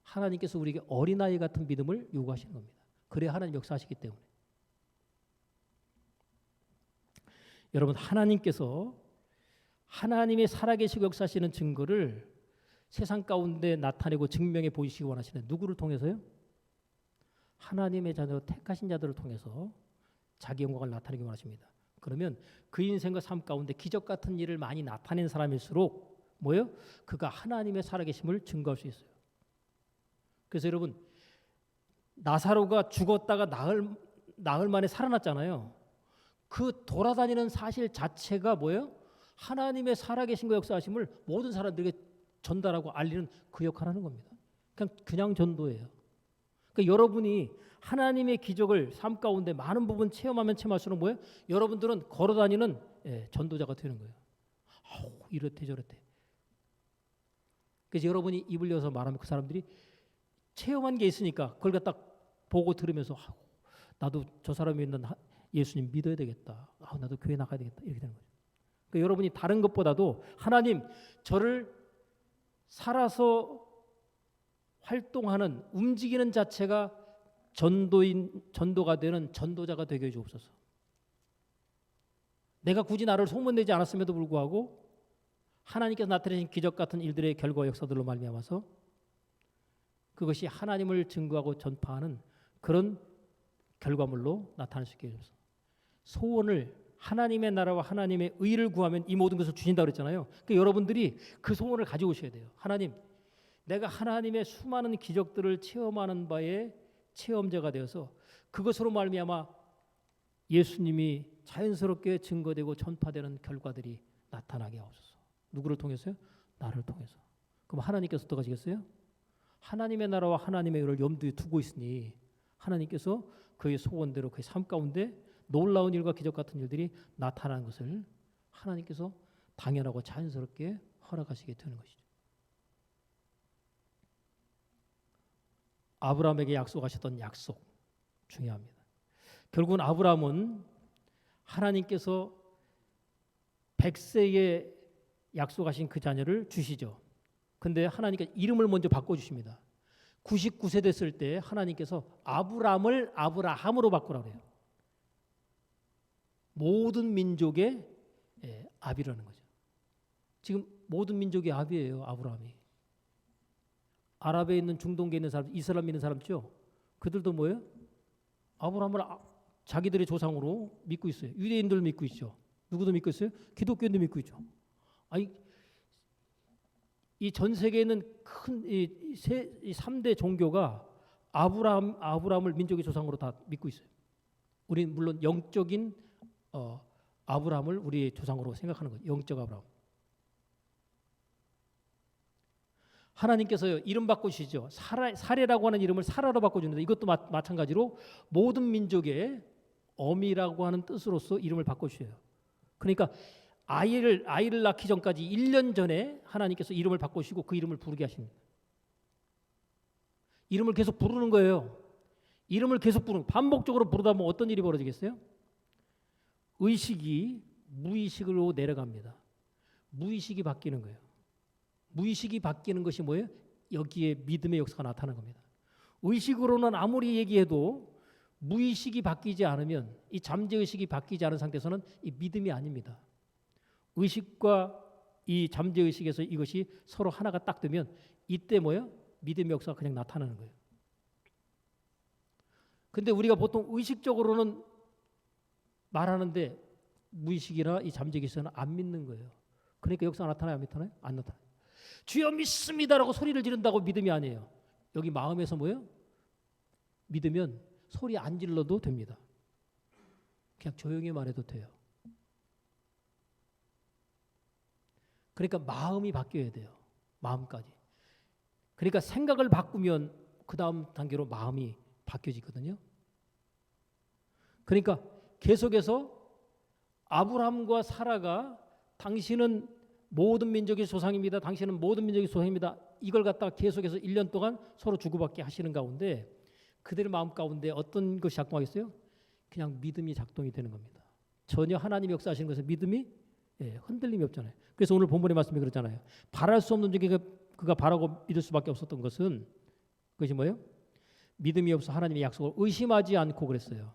Speaker 1: 하나님께서 우리에게 어린아이 같은 믿음을 요구하시는 겁니다. 그래야 하나님 역사하시기 때문에. 여러분, 하나님께서 하나님의 살아계시고 역사하시는 증거를 세상 가운데 나타내고 증명해 보이시기 원하시는 누구를 통해서요? 하나님의 자녀 택하신 자들을 통해서 자기 영광을 나타내기 원하십니다. 그러면 그 인생과 삶 가운데 기적 같은 일을 많이 나타낸 사람일수록 뭐예요? 그가 하나님의 살아계심을 증거할 수 있어요. 그래서 여러분, 나사로가 죽었다가 나흘 만에 살아났잖아요. 그 돌아다니는 사실 자체가 뭐예요? 하나님의 살아계신과 역사하심을 모든 사람들에게 전달하고 알리는 그 역할을 하는 겁니다. 그냥 전도예요. 그러니까 여러분이 하나님의 기적을 삶 가운데 많은 부분 체험하면 체험할수록 뭐예요? 여러분들은 걸어다니는 전도자가 되는 거예요. 이렇대 저렇대. 그래서 여러분이 입을 열어서 말하면 그 사람들이 체험한 게 있으니까 그걸 갖다 보고 들으면서 나도 저 사람이 있는 예수님 믿어야 되겠다. 나도 교회 나가야 되겠다. 이렇게 되는 거죠. 그러니까 여러분이 다른 것보다도 하나님 저를 살아서 활동하는 움직이는 자체가 전도가 되는 전도자가 되게 해주옵소서. 내가 굳이 나를 소문내지 않았음에도 불구하고 하나님께서 나타내신 기적 같은 일들의 결과 역사들로 말미암아서 그것이 하나님을 증거하고 전파하는 그런 결과물로 나타날 수 있게 해주옵소서. 소원을 하나님의 나라와 하나님의 의를 구하면 이 모든 것을 주신다고 그랬잖아요. 그러니까 여러분들이 그 소원을 가지고 오셔야 돼요. 하나님, 내가 하나님의 수많은 기적들을 체험하는 바에 체험자가 되어서 그것으로 말미암아 예수님이 자연스럽게 증거되고 전파되는 결과들이 나타나게 하옵소서. 누구를 통해서요? 나를 통해서. 그럼 하나님께서 어떡하시겠어요? 하나님의 나라와 하나님의 의를 염두에 두고 있으니 하나님께서 그의 소원대로 그의 삶 가운데 놀라운 일과 기적 같은 일들이 나타나는 것을 하나님께서 당연하고 자연스럽게 허락하시게 되는 것이죠. 아브라함에게 약속하셨던 약속 중요합니다. 결국은 아브라함은 하나님께서 100세에 약속하신 그 자녀를 주시죠. 근데 하나님께서 이름을 먼저 바꿔주십니다. 99세 됐을 때 하나님께서 아브라함을 아브라함으로 바꾸라고 해요. 모든 민족의 아비라는 거죠. 지금 모든 민족의 아비예요. 아브라함이. 아랍에 있는 중동계에 있는 사람, 이슬람 믿는 사람 있죠. 그들도 뭐예요? 아브라함을 자기들의 조상으로 믿고 있어요. 유대인들 믿고 있죠. 누구도 믿고 있어요? 기독교인도 믿고 있죠. 아니, 이 전 세계에 있는 큰 이 3대 종교가 아브라함을 민족의 조상으로 다 믿고 있어요. 우리는 물론 영적인 아브라함을 우리의 조상으로 생각하는 거예요. 영적 아브라함. 하나님께서요, 이름 바꾸시죠. 사레라고 하는 이름을 사라로 바꿔주는데 이것도 마찬가지로 모든 민족의 어미라고 하는 뜻으로서 이름을 바꿔주셔요. 그러니까 아이를 낳기 전까지 1년 전에 하나님께서 이름을 바꾸시고 그 이름을 부르게 하십니다. 이름을 계속 부르는 거예요. 이름을 계속 반복적으로 부르다 보면 어떤 일이 벌어지겠어요? 의식이 무의식으로 내려갑니다. 무의식이 바뀌는 거예요. 무의식이 바뀌는 것이 뭐예요? 여기에 믿음의 역사가 나타나는 겁니다. 의식으로는 아무리 얘기해도 무의식이 바뀌지 않으면, 이 잠재의식이 바뀌지 않은 상태에서는 이 믿음이 아닙니다. 의식과 이 잠재의식에서 이것이 서로 하나가 딱 되면 이때 뭐예요? 믿음의 역사가 그냥 나타나는 거예요. 근데 우리가 보통 의식적으로는 말하는데 무의식이나 이 잠재의식에서는 안 믿는 거예요. 그러니까 역사가 나타나요? 안 나타나요? 안 나타나요. 주여 믿습니다라고 소리를 지른다고 믿음이 아니에요. 여기 마음에서 뭐예요? 믿으면 소리 안 질러도 됩니다. 그냥 조용히 말해도 돼요. 그러니까 마음이 바뀌어야 돼요. 마음까지. 그러니까 생각을 바꾸면 그 다음 단계로 마음이 바뀌어지거든요. 그러니까 계속해서 아브라함과 사라가 당신은 모든 민족의 조상입니다. 당신은 모든 민족의 조상입니다. 이걸 갖다가 계속해서 1년 동안 서로 주고받게 하시는 가운데 그들의 마음 가운데 어떤 것이 작동하겠어요? 그냥 믿음이 작동이 되는 겁니다. 전혀 하나님이 역사하시는 것은 믿음이 흔들림이 없잖아요. 그래서 오늘 본문의 말씀이 그렇잖아요. 바랄 수 없는 중에 그가 바라고 믿을 수밖에 없었던 것은 그것이 뭐예요? 믿음이 없어 하나님의 약속을 의심하지 않고 그랬어요.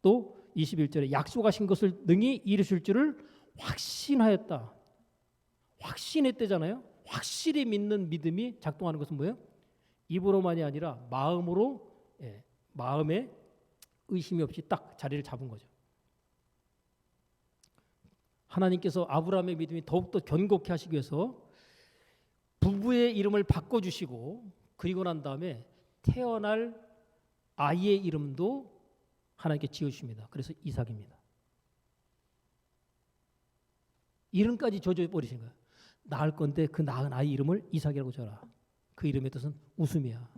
Speaker 1: 또 21절에 약속하신 것을 능히 이루실 줄을 확신하였다. 확신했대잖아요. 확실히 믿는 믿음이 작동하는 것은 뭐예요? 입으로만이 아니라 마음으로, 마음에 의심이 없이 딱 자리를 잡은 거죠. 하나님께서 아브라함의 믿음이 더욱더 견고케 하시기 위해서 부부의 이름을 바꿔주시고, 그리고 난 다음에 태어날 아이의 이름도 하나님께 지어주십니다. 그래서 이삭입니다. 이름까지 줘버리신 거예요. 낳을 건데 그 낳은 아이 이름을 이삭이라고 줘라. 그 이름의 뜻은 웃음이야.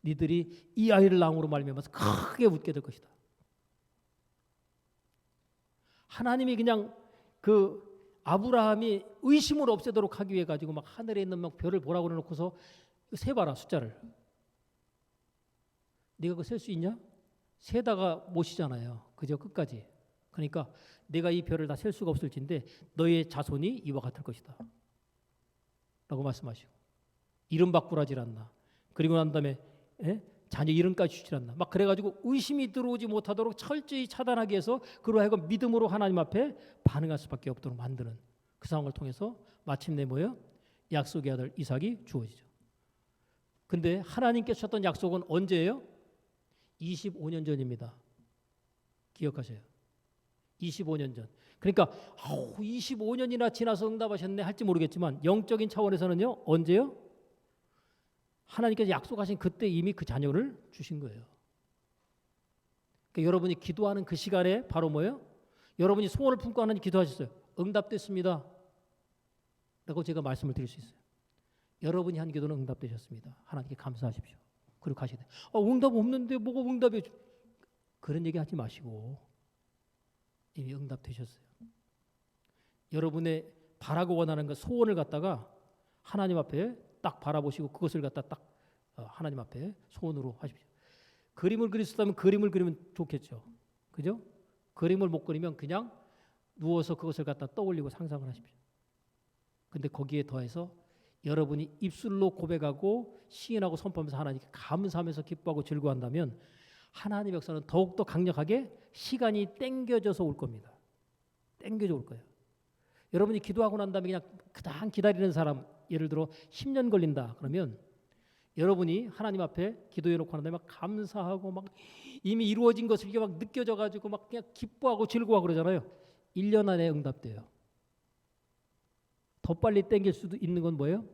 Speaker 1: 니들이 이 아이를 낳음으로 말미암아서 크게 웃게 될 것이다. 하나님이 그냥 그 아브라함이 의심을 없애도록 하기 위해 가지고 막 하늘에 있는 막 별을 보라고 그래놓고서 세봐라 숫자를. 네가 그거 셀 수 있냐? 세다가 못 쉬잖아요. 그저 끝까지. 그러니까 내가 이 별을 다 셀 수가 없을진데 너의 자손이 이와 같을 것이다. 라고 말씀하시고 이름 바꾸라질 않나. 그리고 난 다음에 자녀 이름까지 주질 않나. 막 그래가지고 의심이 들어오지 못하도록 철저히 차단하기 위해서 그로 하여금 믿음으로 하나님 앞에 반응할 수밖에 없도록 만드는 그 상황을 통해서 마침내 뭐예요? 약속의 아들 이삭이 주어지죠. 근데 하나님께 주셨던 약속은 언제예요? 25년 전입니다. 기억하세요. 25년 전. 그러니까 25년이나 지나서 응답하셨네 할지 모르겠지만 영적인 차원에서는요. 언제요? 하나님께서 약속하신 그때 이미 그 자녀를 주신 거예요. 그러니까 여러분이 기도하는 그 시간에 바로 뭐예요? 여러분이 소원을 품고 하나님 기도하셨어요. 응답됐습니다. 라고 제가 말씀을 드릴 수 있어요. 여러분이 한 기도는 응답되셨습니다. 하나님께 감사하십시오. 그리고 가시되 응답 없는데 뭐가 응답이 그런 얘기 하지 마시고 이미 응답되셨어요. 여러분의 바라고 원하는 그 소원을 갖다가 하나님 앞에 딱 바라보시고 그것을 갖다 딱 하나님 앞에 소원으로 하십시오. 그림을 그릴 수 있다면 그림을 그리면 좋겠죠. 그죠? 그림을 못 그리면 그냥 누워서 그것을 갖다 떠올리고 상상을 하십시오. 근데 거기에 더해서 여러분이 입술로 고백하고 시인하고 선포하면서 하나님께 감사하면서 기뻐하고 즐거워한다면 하나님의 역사는 더욱더 강력하게 시간이 땡겨져서 올 겁니다. 땡겨져 올 거예요. 여러분이 기도하고 난 다음에 그냥 그냥 기다리는 사람, 예를 들어 10년 걸린다 그러면 여러분이 하나님 앞에 기도해 놓고 난 다음에 막 감사하고 막 이미 이루어진 것을 이게 막 느껴져 가지고 막 그냥 기뻐하고 즐거워하고 그러잖아요. 1년 안에 응답돼요. 더 빨리 땡길 수도 있는 건 뭐예요?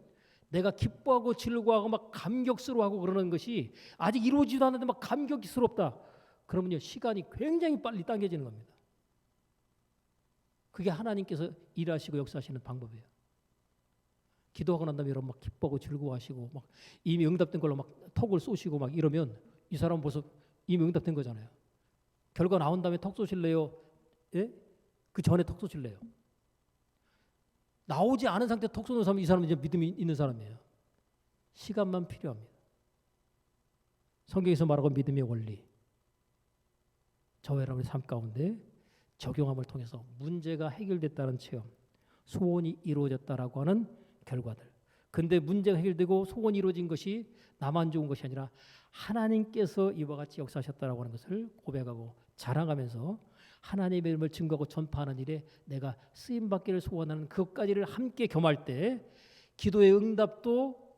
Speaker 1: 내가 기뻐하고 즐거워하고 막 감격스러워하고 그러는 것이 아직 이루어지지도 않는데 막 감격스럽다. 그러면요 시간이 굉장히 빨리 당겨지는 겁니다. 그게 하나님께서 일하시고 역사하시는 방법이에요. 기도하고 난 다음에 여러분 막 기뻐하고 즐거워하시고 막 이미 응답된 걸로 막 톡을 쏘시고 막 이러면 이 사람은 벌써 이미 응답된 거잖아요. 결과 나온 다음에 톡 쏘실래요? 예? 그 전에 톡 쏘실래요? 나오지 않은 상태 톡 쏘는 사람은 이 사람은 이제 믿음이 있는 사람이에요. 시간만 필요합니다. 성경에서 말하고 믿음의 원리. 저와 여러분의 삶 가운데 적용함을 통해서 문제가 해결됐다는 체험, 소원이 이루어졌다라고 하는 결과들. 근데 문제가 해결되고 소원이 이루어진 것이 나만 좋은 것이 아니라 하나님께서 이와 같이 역사하셨다라고 하는 것을 고백하고 자랑하면서 하나님의 이름을 증거하고 전파하는 일에 내가 쓰임받기를 소원하는 그것까지를 함께 겸할 때 기도의 응답도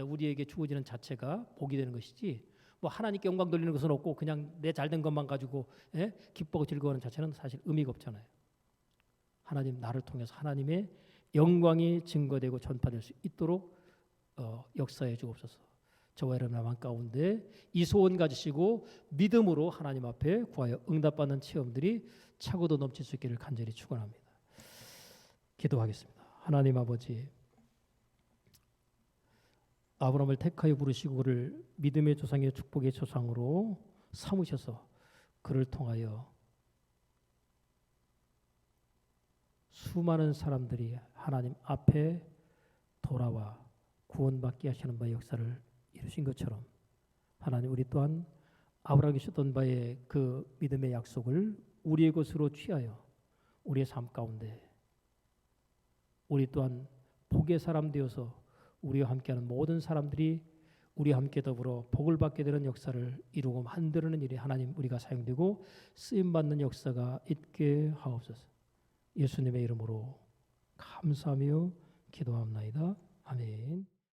Speaker 1: 우리에게 주어지는 자체가 복이 되는 것이지 뭐 하나님께 영광 돌리는 것은 없고 그냥 내 잘된 것만 가지고 기뻐하고 즐거워하는 자체는 사실 의미가 없잖아요. 하나님 나를 통해서 하나님의 영광이 증거되고 전파될 수 있도록 역사해 주옵소서. 저와 여러분의 마음 가운데 이 소원 가지시고 믿음으로 하나님 앞에 구하여 응답받는 체험들이 차고도 넘칠 수 있기를 간절히 축원합니다. 기도하겠습니다. 하나님 아버지, 아브라함을 택하여 부르시고 그를 믿음의 조상의 축복의 조상으로 삼으셔서 그를 통하여 수많은 사람들이 하나님 앞에 돌아와 구원받게 하시는 바의 역사를 이루신 것처럼 하나님 우리 또한 아브라함이 주셨던 바의 그 믿음의 약속을 우리의 것으로 취하여 우리의 삶 가운데 우리 또한 복의 사람 되어서 우리와 함께하는 모든 사람들이 우리 함께 더불어 복을 받게 되는 역사를 이루고 만드는 일에 하나님 우리가 사용되고 쓰임 받는 역사가 있게 하옵소서. 예수님의 이름으로 감사하며 기도합나이다. 아멘.